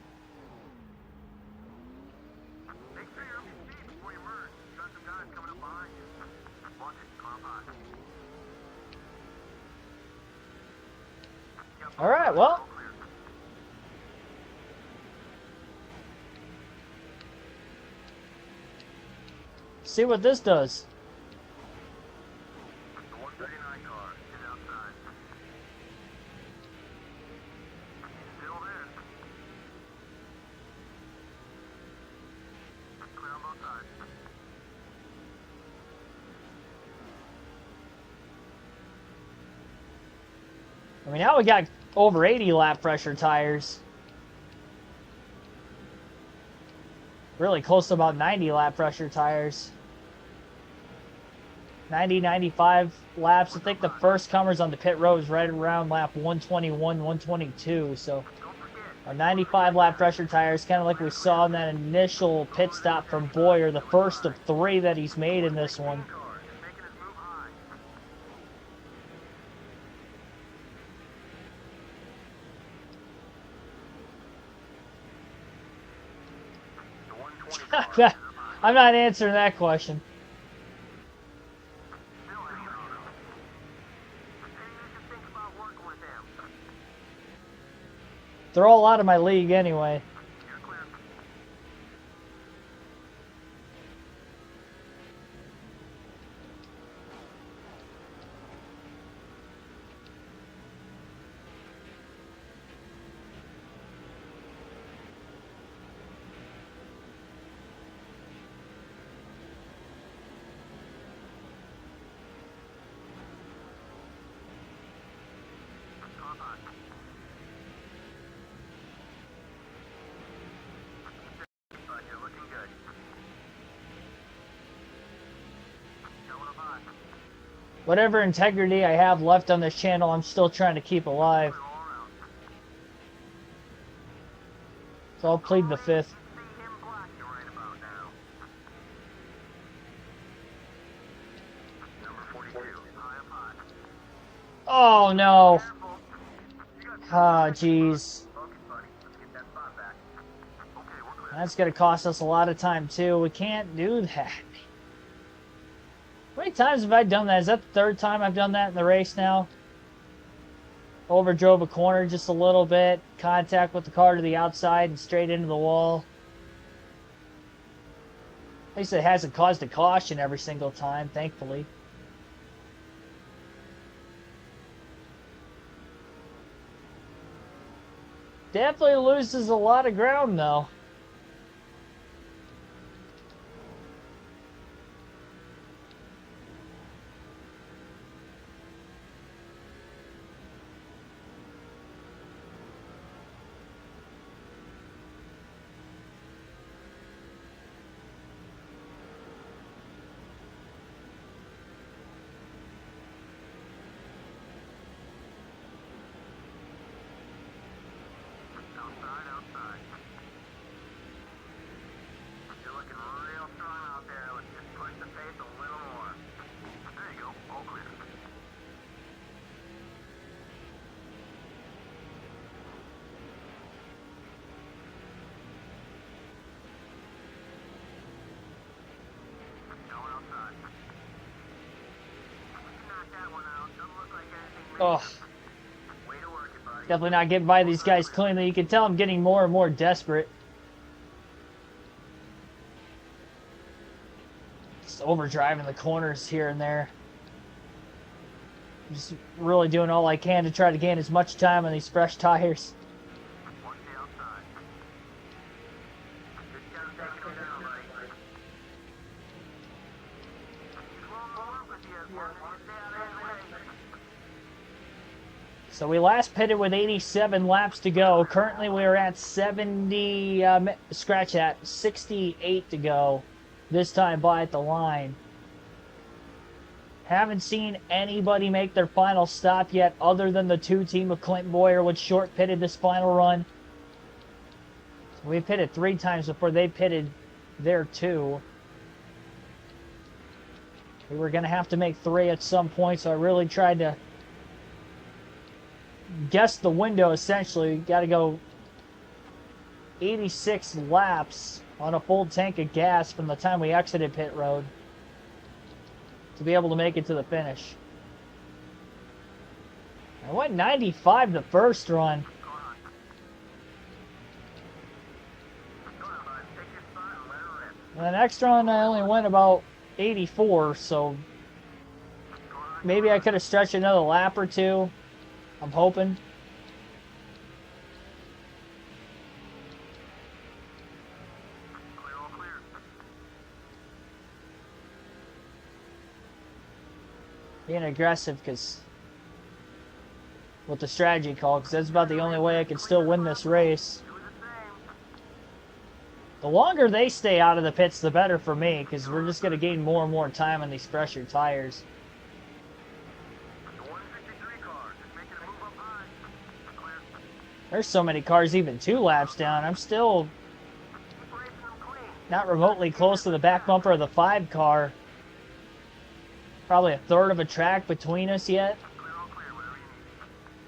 Make sure you're up to speed before you merge. You got some guys coming up behind you. Watch it, climb high. All right, well, see what this does. The 139 car is outside. Still there. Clear on both sides. I mean, now we got over 80 lap pressure tires. Really close to about 90 lap pressure tires. 90, 95 laps. I think the first comers on the pit road is right around lap 121, 122. So our 95 lap pressure tires, kind of like we saw in that initial pit stop from Boyer, the first of 3 that he's made in this one. I'm not answering that question. They're all out of my league anyway. Whatever integrity I have left on this channel, I'm still trying to keep alive. So I'll plead the 5th. Oh no! Ah, jeez. That's gonna cost us a lot of time too. We can't do that. How many times have I done that? Is that the 3rd time I've done that in the race now? Overdrove a corner just a little bit. Contact with the car to the outside and straight into the wall. At least it hasn't caused a caution every single time, thankfully. Definitely loses a lot of ground, though. Outside. You're looking real strong out there. Let's just push the pace a little more. There you go. All clear. Going outside. We can knock that one out. Doesn't look like anything Oh, major. Way to work it, buddy. definitely not getting by these guys cleanly. You can tell I'm getting more and more desperate. Just overdriving the corners here and there. Just really doing all I can to try to gain as much time on these fresh tires. Watch the outside. Just gotta take him down, buddy. He's rolling along with you, partner. Just stay out of his way. So we last pitted with 87 laps to go. Currently we are at 68 to go. This time by at the line. Haven't seen anybody make their final stop yet other than the two team of Clint Boyer, which short pitted this final run. So we pitted 3 times before they pitted their 2. We were going to have to make 3 at some point, so I really tried to guess the window essentially. Got to go 86 laps on a full tank of gas from the time we exited pit road to be able to make it to the finish. I went 95 the first run. The next run I only went about 84, so maybe I could have stretched another lap or 2. I'm hoping. Being aggressive because with the strategy call, because that's about the only way I can still win this race. The longer they stay out of the pits, the better for me, because we're just going to gain more and more time on these fresher tires. There's so many cars even 2 laps down. I'm still not remotely close to the back bumper of the 5 car. Probably a third of a track between us yet.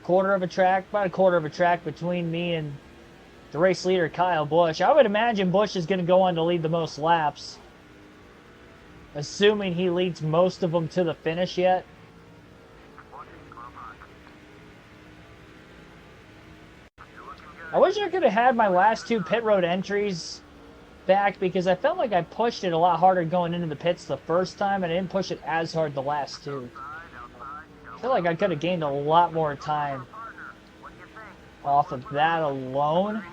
Quarter of a track, about a quarter of a track between me and the race leader, Kyle Busch. I would imagine Busch is going to go on to lead the most laps. Assuming he leads most of them to the finish yet. I wish I could have had my last 2 pit road entries back, because I felt like I pushed it a lot harder going into the pits the first time, and I didn't push it as hard the last 2. I feel like I could have gained a lot more time off of that alone.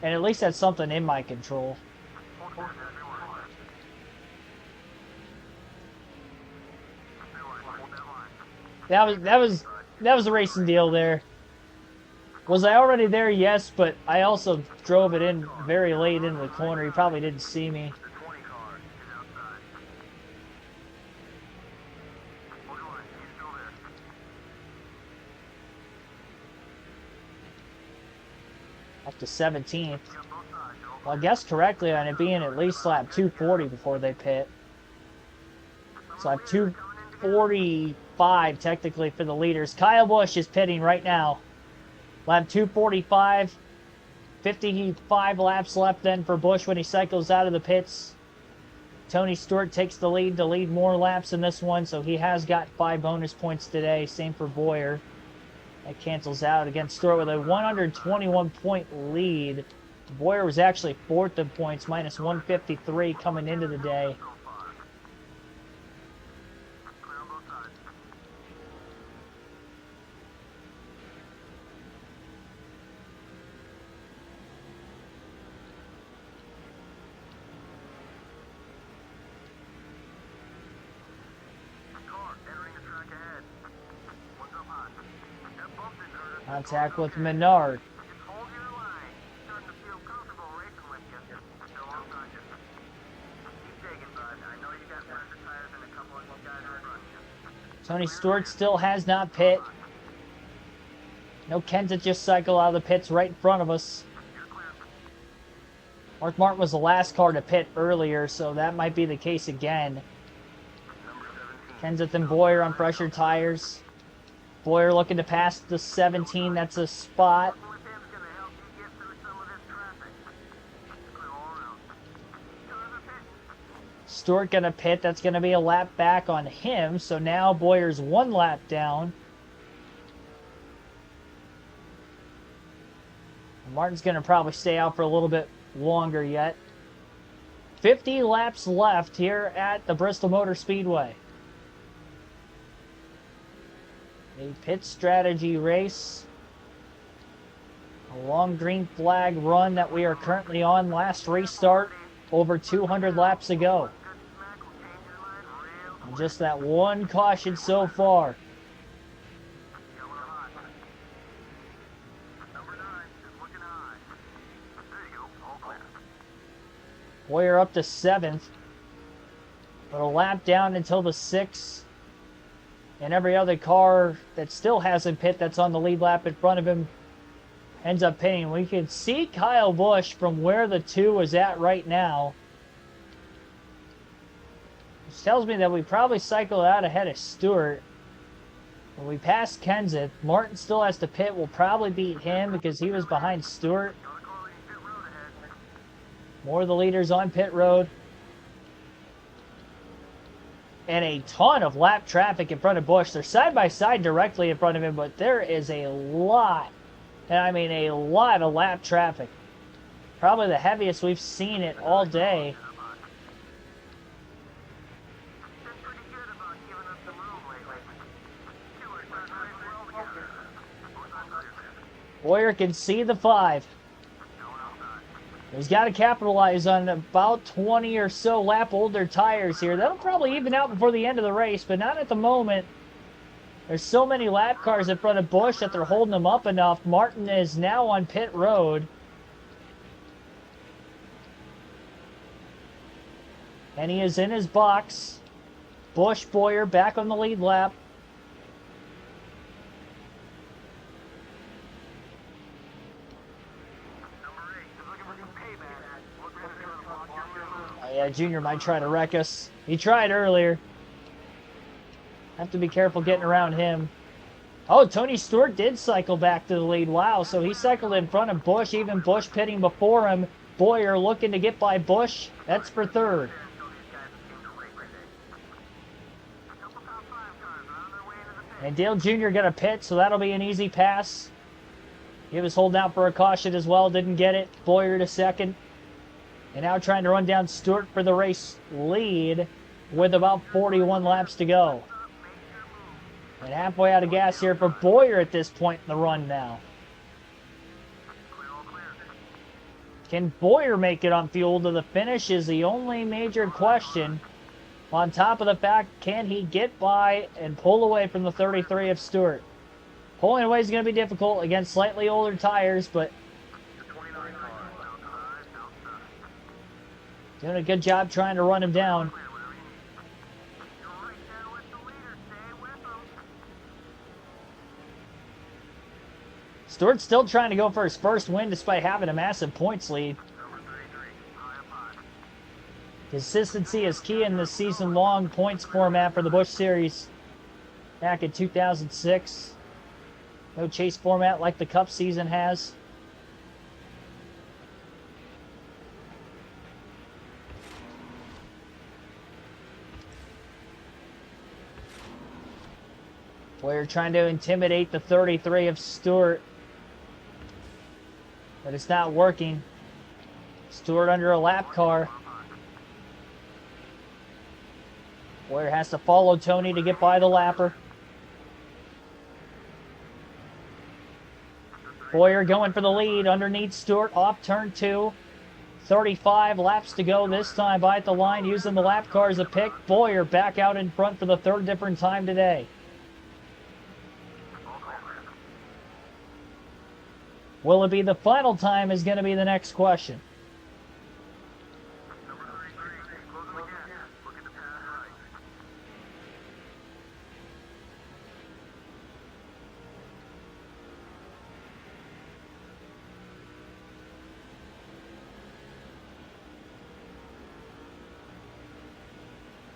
And at least that's something in my control. That was the racing deal there. Was I already there? Yes, but I also drove it in very late into the corner. He probably didn't see me. Up to 17th. Well, I guessed correctly on it being at least lap 240 before they pit. So I have 245 technically for the leaders. Kyle Busch is pitting right now. Lap 245. 55 laps left then for Busch when he cycles out of the pits. Tony Stewart takes the lead to lead more laps in this one, so he has got 5 bonus points today. Same for Boyer. That cancels out against Stewart with a 121-point lead. Boyer was actually 4th in points, minus 153 coming into the day. Contact with Menard. Just hold your line. Starting to feel comfortable racing with you. So I'm not just... Keep digging, bud. I know you got pressure tires and a couple of guys in front of you. Tony Stewart still has not pit. No Kenseth just cycle out of the pits right in front of us. Mark Martin was the last car to pit earlier, so that might be the case again. Kenseth and Bowyer on pressure tires. Bowyer looking to pass the 17. That's a spot. Stewart gonna pit. That's gonna be a lap back on him. So now Bowyer's 1 lap down. Martin's gonna probably stay out for a little bit longer yet. 50 laps left here at the Bristol Motor Speedway. A pit strategy race. A long green flag run that we are currently on. Last restart over 200 laps ago. And just that one caution so far. Bowyer up to 7th. But a lap down until the 6th. And every other car that still hasn't pit that's on the lead lap in front of him ends up pitting. We can see Kyle Busch from where the 2 is at right now. Which tells me that we probably cycled out ahead of Stewart. When we pass Kenseth, Martin still has to pit. We'll probably beat him because he was behind Stewart. More of the leaders on pit road. And a ton of lap traffic in front of Busch. They're side by side directly in front of him, but there is a lot, and I mean a lot of lap traffic. Probably the heaviest we've seen it all day. Bowyer can see the 5. He's got to capitalize on about 20 or so lap older tires here. That'll probably even out before the end of the race, but not at the moment. There's so many lap cars in front of Busch that they're holding him up enough. Martin is now on pit road. And he is in his box. Busch, Bowyer back on the lead lap. Yeah, Junior might try to wreck us. He tried earlier. Have to be careful getting around him. Oh, Tony Stewart did cycle back to the lead. Wow, so he cycled in front of Busch. Even Busch pitting before him. Bowyer looking to get by Busch. That's for 3rd. And Dale Jr. got a pit, so that'll be an easy pass. He was holding out for a caution as well. Didn't get it. Bowyer to 2nd. And now trying to run down Stewart for the race lead with about 41 laps to go. And halfway out of gas here for Bowyer at this point in the run now. Can Bowyer make it on fuel to the finish is the only major question. On top of the fact, can he get by and pull away from the 33 of Stewart? Pulling away is going to be difficult against slightly older tires, but doing a good job trying to run him down. Stewart's still trying to go for his first win despite having a massive points lead. Consistency is key in the season-long points format for the Busch Series back in 2006. No chase format like the Cup season has. Bowyer trying to intimidate the 33 of Stewart. But it's not working. Stewart under a lap car. Bowyer has to follow Tony to get by the lapper. Bowyer going for the lead underneath Stewart off turn 2. 35 laps to go this time by at the line using the lap car as a pick. Bowyer back out in front for the 3rd different time today. Will it be the final time is going to be the next question. Number 33, closing the gap. Look at the pass right.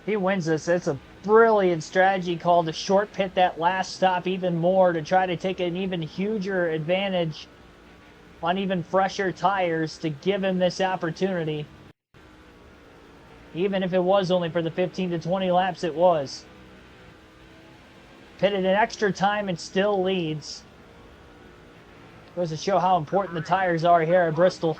He wins this. It's a brilliant strategy call to short pit that last stop even more to try to take an even huger advantage on even fresher tires to give him this opportunity. Even if it was only for the 15 to 20 laps it was. Pitted an extra time and still leads. Goes to show how important the tires are here at Bristol.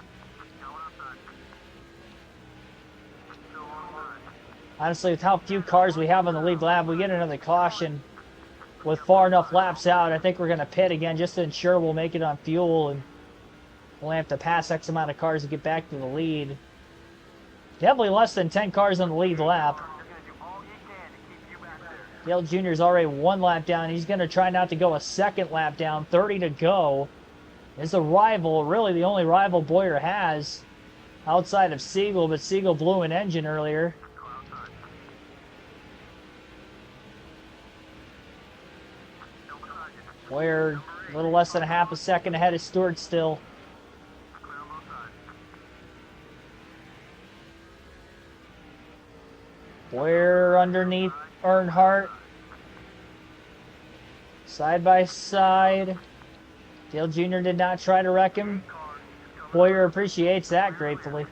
Honestly, with how few cars we have on the lead lap, we get another caution with far enough laps out. I think we're going to pit again just to ensure we'll make it on fuel, and we'll have to pass X amount of cars to get back to the lead. Definitely less than 10 cars on the lead lap. Dale Jr. is already 1 lap down. He's going to try not to go a second lap down. 30 to go. Is a rival, really the only rival Bowyer has outside of Siegel, but Siegel blew an engine earlier. Bowyer a little less than a half a second ahead of Stewart still. Bowyer underneath Earnhardt. Side by side. Dale Jr. did not try to wreck him. Bowyer appreciates that gratefully.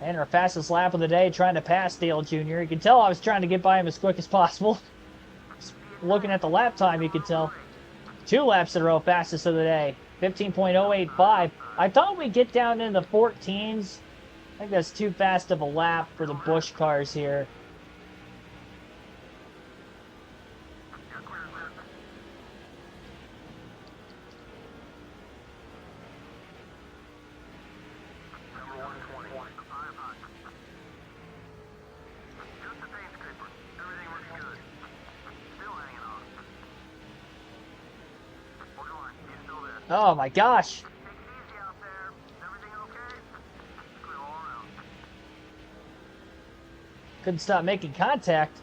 And our fastest lap of the day trying to pass Dale Jr. You can tell I was trying to get by him as quick as possible. Looking at the lap time, you could tell. 2 laps in a row, fastest of the day. 15.085. I thought we'd get down in the 14s. I think that's too fast of a lap for the Busch cars here. Oh my gosh. Couldn't stop making contact.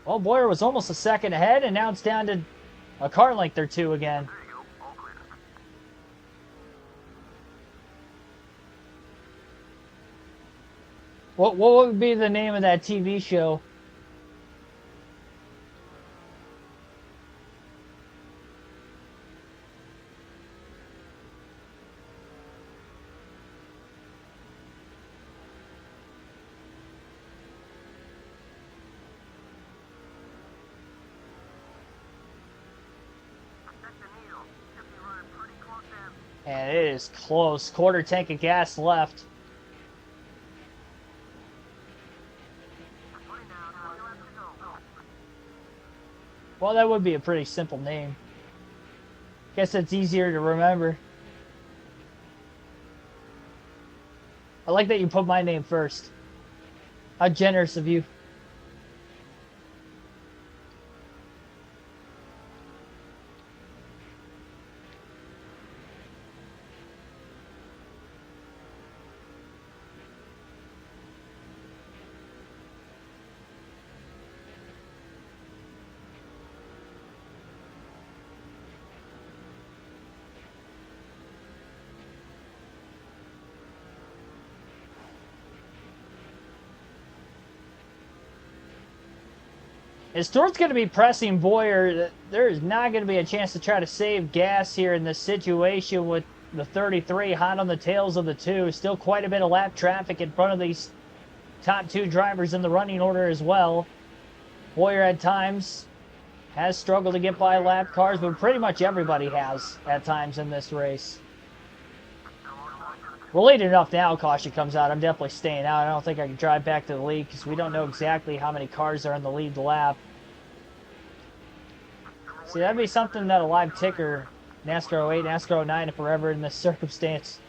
Well, Bowyer was almost a second ahead, and now it's down to a car length or 2 again. What would be the name of that TV show? And it is close. Quarter tank of gas left. Well, that would be a pretty simple name. Guess it's easier to remember. I like that you put my name first. How generous of you. If Stewart's going to be pressing Bowyer, there is not going to be a chance to try to save gas here in this situation with the 33 hot on the tails of the 2. Still quite a bit of lap traffic in front of these top 2 drivers in the running order as well. Bowyer at times has struggled to get by lap cars, but pretty much everybody has at times in this race. We're late enough now. Caution comes out. I'm definitely staying out. I don't think I can drive back to the lead because we don't know exactly how many cars are in the lead lap. See, that'd be something that a live ticker, NASCAR 08, NASCAR 09, if we're ever in this circumstance,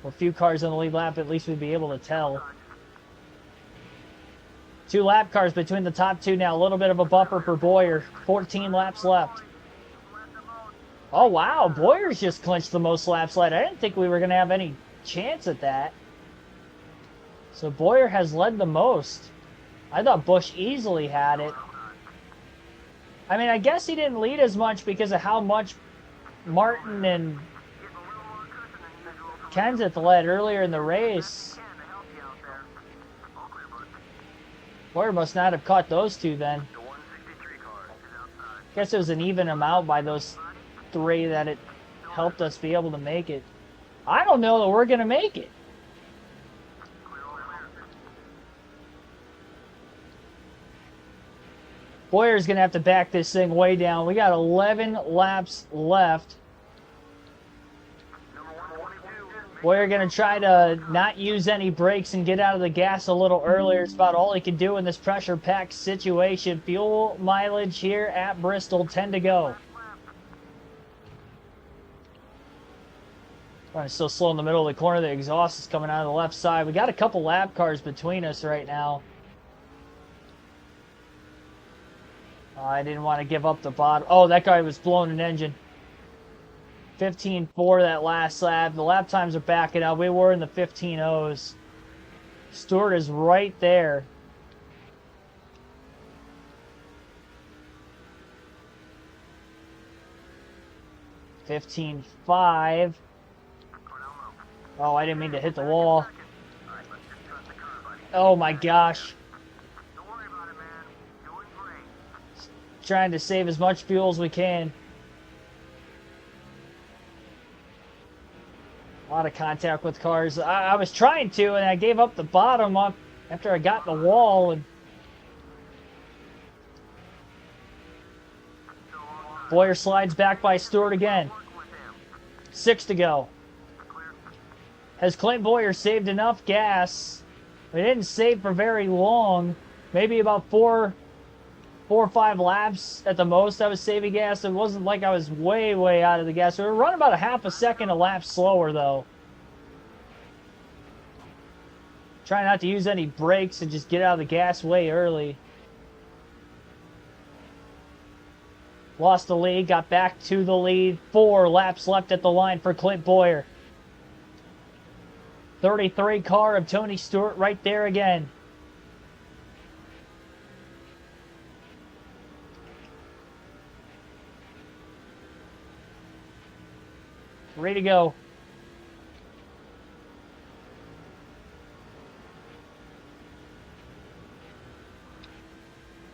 with a few cars in the lead lap, at least we'd be able to tell. 2 lap cars between the top 2 now. A little bit of a buffer for Bowyer. 14 laps left. Oh, wow. Boyer's just clinched the most laps led. I didn't think we were going to have any chance at that. So Bowyer has led the most. I thought Busch easily had it. I mean, I guess he didn't lead as much because of how much Martin and Kenseth led earlier in the race. Bowyer must not have caught those 2 then. Guess it was an even amount by those 3 that it helped us be able to make it. I don't know that we're going to make it. Boyer's going to have to back this thing way down. We got 11 laps left. Boyer going to try to not use any brakes and get out of the gas a little earlier. It's about all he can do in this pressure-packed situation. Fuel mileage here at Bristol, 10 to go. Still slow in the middle of the corner. The exhaust is coming out of the left side. We got a couple lap cars between us right now. I didn't want to give up the bottom. Oh, that guy was blowing an engine. 15.4 that last lap. The lap times are backing up. We were in the 15.0s. Stewart is right there. $15.5. Oh, I didn't mean to hit the wall. Oh my gosh. Trying to save as much fuel as we can. A lot of contact with cars. I was trying to, and I gave up the bottom up after I got the wall. And Bowyer slides back by Stewart again. 6 to go. Has Clint Bowyer saved enough gas? We didn't save for very long. Maybe about 4 or 5 laps at the most I was saving gas. It wasn't like I was way out of the gas. We were running about a half a second a lap slower, though. Try not to use any brakes and just get out of the gas way early. Lost the lead, got back to the lead. 4 laps left at the line for Clint Bowyer. 33 car of Tony Stewart right there again. Ready to go.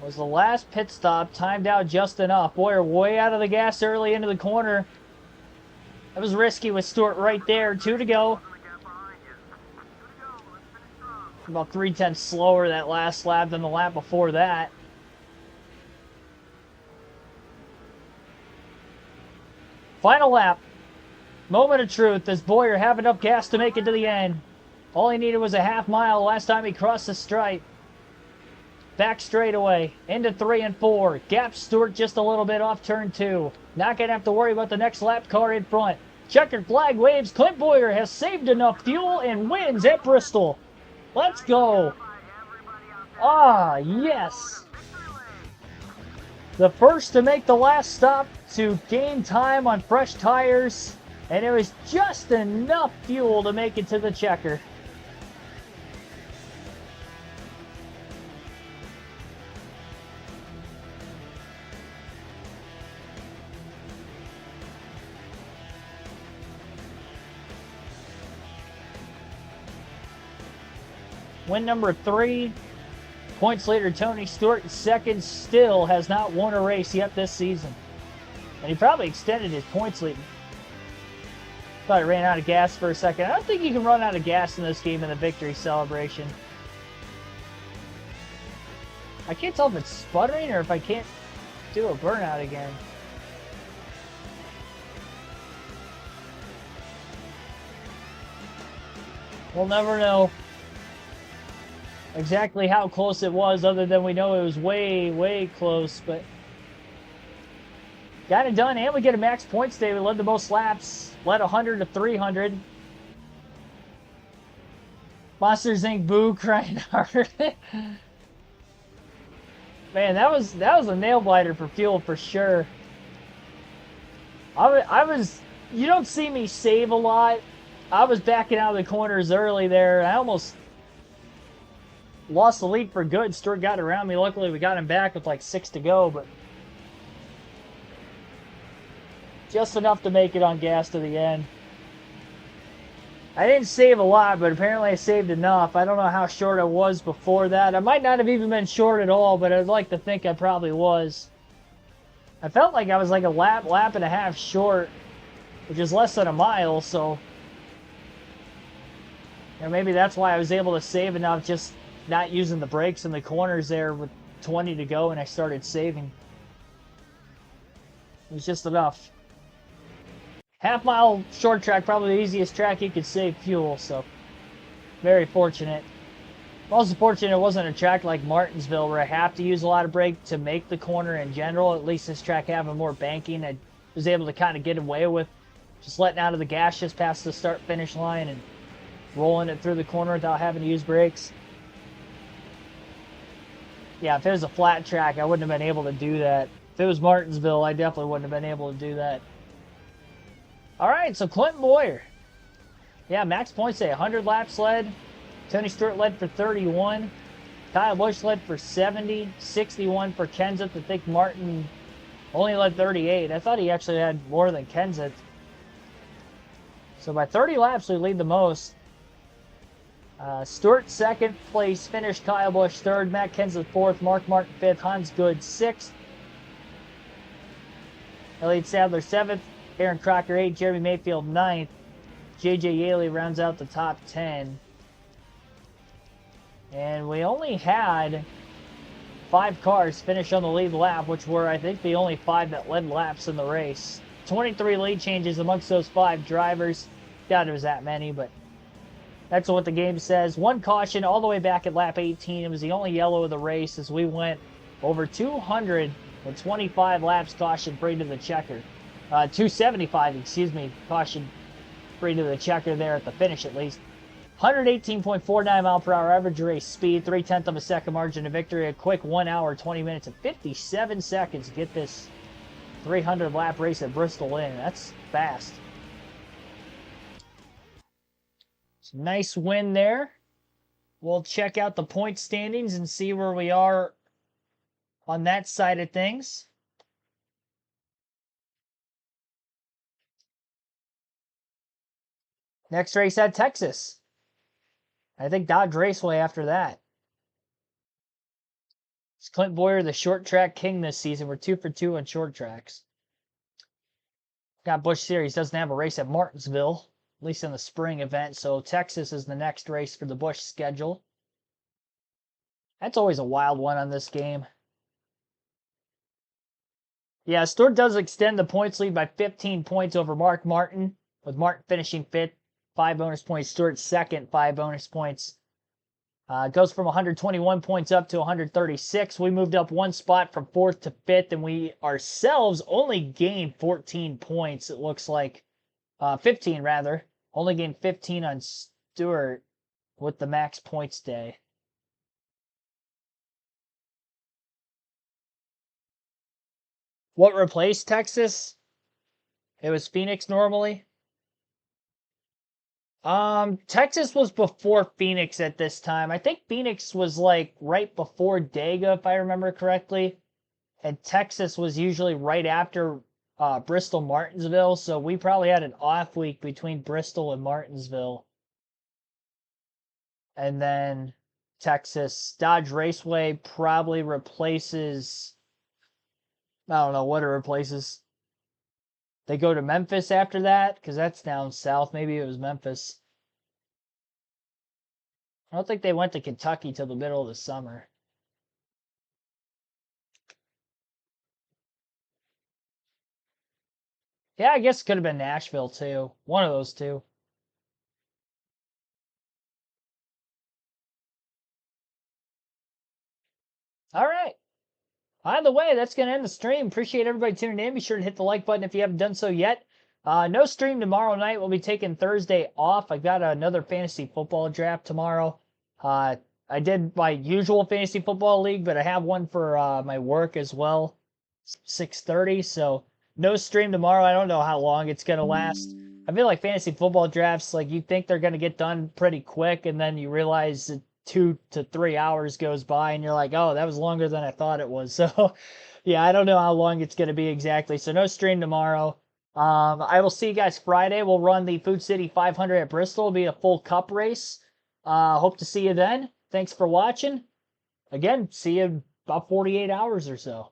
Was the last pit stop, timed out just enough. Bowyer way out of the gas early into the corner. That was risky with Stewart right there. 2 to go. About 3/10 slower that last lap than the lap before that. Final lap. Moment of truth. Does Bowyer have enough gas to make it to the end? All he needed was a half mile last time he crossed the stripe. Back straightaway. Into 3 and 4. Gap Stewart just a little bit off turn 2. Not going to have to worry about the next lap car in front. Checkered flag waves. Clint Bowyer has saved enough fuel and wins at Bristol. Let's go. Ah, yes. The first to make the last stop to gain time on fresh tires. And it was just enough fuel to make it to the checker. Win number 3. Points leader Tony Stewart in second. Still has not won a race yet this season. And he probably extended his points lead. Thought he ran out of gas for a second. I don't think you can run out of gas in this game in the victory celebration. I can't tell if it's sputtering or if I can't do a burnout again. We'll never know exactly how close it was, other than we know it was way, way close, but got it done, and we get a max points day. We led the most laps, led 100 to 300. Monsters Inc. Boo crying hard. Man, that was a nail biter for fuel for sure. I was, you don't see me save a lot. I was backing out of the corners early there. I almost lost the lead for good. Stuart got around me. Luckily, we got him back with like 6 to go, but just enough to make it on gas to the end. I didn't save a lot, but apparently I saved enough. I don't know how short I was before that. I might not have even been short at all, but I'd like to think I probably was. I felt like I was like a lap and a half short, which is less than a mile, so maybe that's why I was able to save enough, just not using the brakes in the corners there with 20 to go, and I started saving. It was just enough. Half-mile short track, probably the easiest track you could save fuel, so very fortunate. Also fortunate it wasn't a track like Martinsville where I have to use a lot of brake to make the corner in general. At least this track having more banking, I was able to kind of get away with just letting out of the gas just past the start-finish line and rolling it through the corner without having to use brakes. Yeah, if it was a flat track, I wouldn't have been able to do that. If it was Martinsville, I definitely wouldn't have been able to do that. All right, so Clinton Boyer. Yeah, max points day, 100 laps led. Tony Stewart led for 31. Kyle Busch led for 70. 61 for Kenseth. I think Martin only led 38. I thought he actually had more than Kenseth. So by 30 laps, we lead the most. Stewart second place finish. Kyle Busch third. Matt Kenseth fourth. Mark Martin fifth. Hans Good sixth. Elliott Sadler seventh. Aaron Crocker 8th, Jeremy Mayfield 9th. J.J. Yaley rounds out the top 10. And we only had 5 cars finish on the lead lap, which were, I think, the only 5 that led laps in the race. 23 lead changes amongst those 5 drivers. Doubt it was that many, but that's what the game says. 1 caution all the way back at lap 18. It was the only yellow of the race as we went over 225 laps caution free to the checker. 275, excuse me, caution free to the checker there at the finish at least. 118.49 mile per hour average race speed, 3/10 of a second margin of victory, a quick 1 hour, 20 minutes, and 57 seconds to get this 300 lap race at Bristol in. That's fast. So nice win there. We'll check out the point standings and see where we are on that side of things. Next race at Texas. I think Dodge Raceway after that. It's Clint Boyer, the short track king this season. We're 2 for 2 on short tracks. Got Busch Series doesn't have a race at Martinsville, at least in the spring event, so Texas is the next race for the Busch schedule. That's always a wild one on this game. Yeah, Stewart does extend the points lead by 15 points over Mark Martin, with Martin finishing 5th. 5 bonus points. Stewart second, 5 bonus points. Goes from 121 points up to 136. We moved up 1 spot from 4th to 5th, and we ourselves only gained 14 points, it looks like. 15, rather. Only gained 15 on Stewart with the max points day. What replaced Texas? It was Phoenix normally. Texas was before Phoenix at this time. I think Phoenix was like right before Dega, if I remember correctly. And Texas was usually right after Bristol Martinsville. So we probably had an off week between Bristol and Martinsville. And then Texas. Dodge Raceway probably replaces, I don't know what it replaces. They go to Memphis after that, because that's down south. Maybe it was Memphis. I don't think they went to Kentucky till the middle of the summer. Yeah, I guess it could have been Nashville too. One of those two. All right. Either way, that's going to end the stream. Appreciate everybody tuning in. Be sure to hit the like button if you haven't done so yet. No stream tomorrow night. We'll be taking Thursday off. I got another fantasy football draft tomorrow. I did my usual fantasy football league, but I have one for my work as well, 6:30. So no stream tomorrow. I don't know how long it's going to last. I feel like fantasy football drafts, like you think they're going to get done pretty quick, and then you realize 2 to 3 hours goes by and you're like, oh, that was longer than I thought it was. So yeah, I don't know how long it's going to be exactly. So no stream tomorrow. I will see you guys Friday. We'll run the Food City 500 at Bristol. It'll be a full cup race. Hope to see you then. Thanks for watching. Again, see you in about 48 hours or so.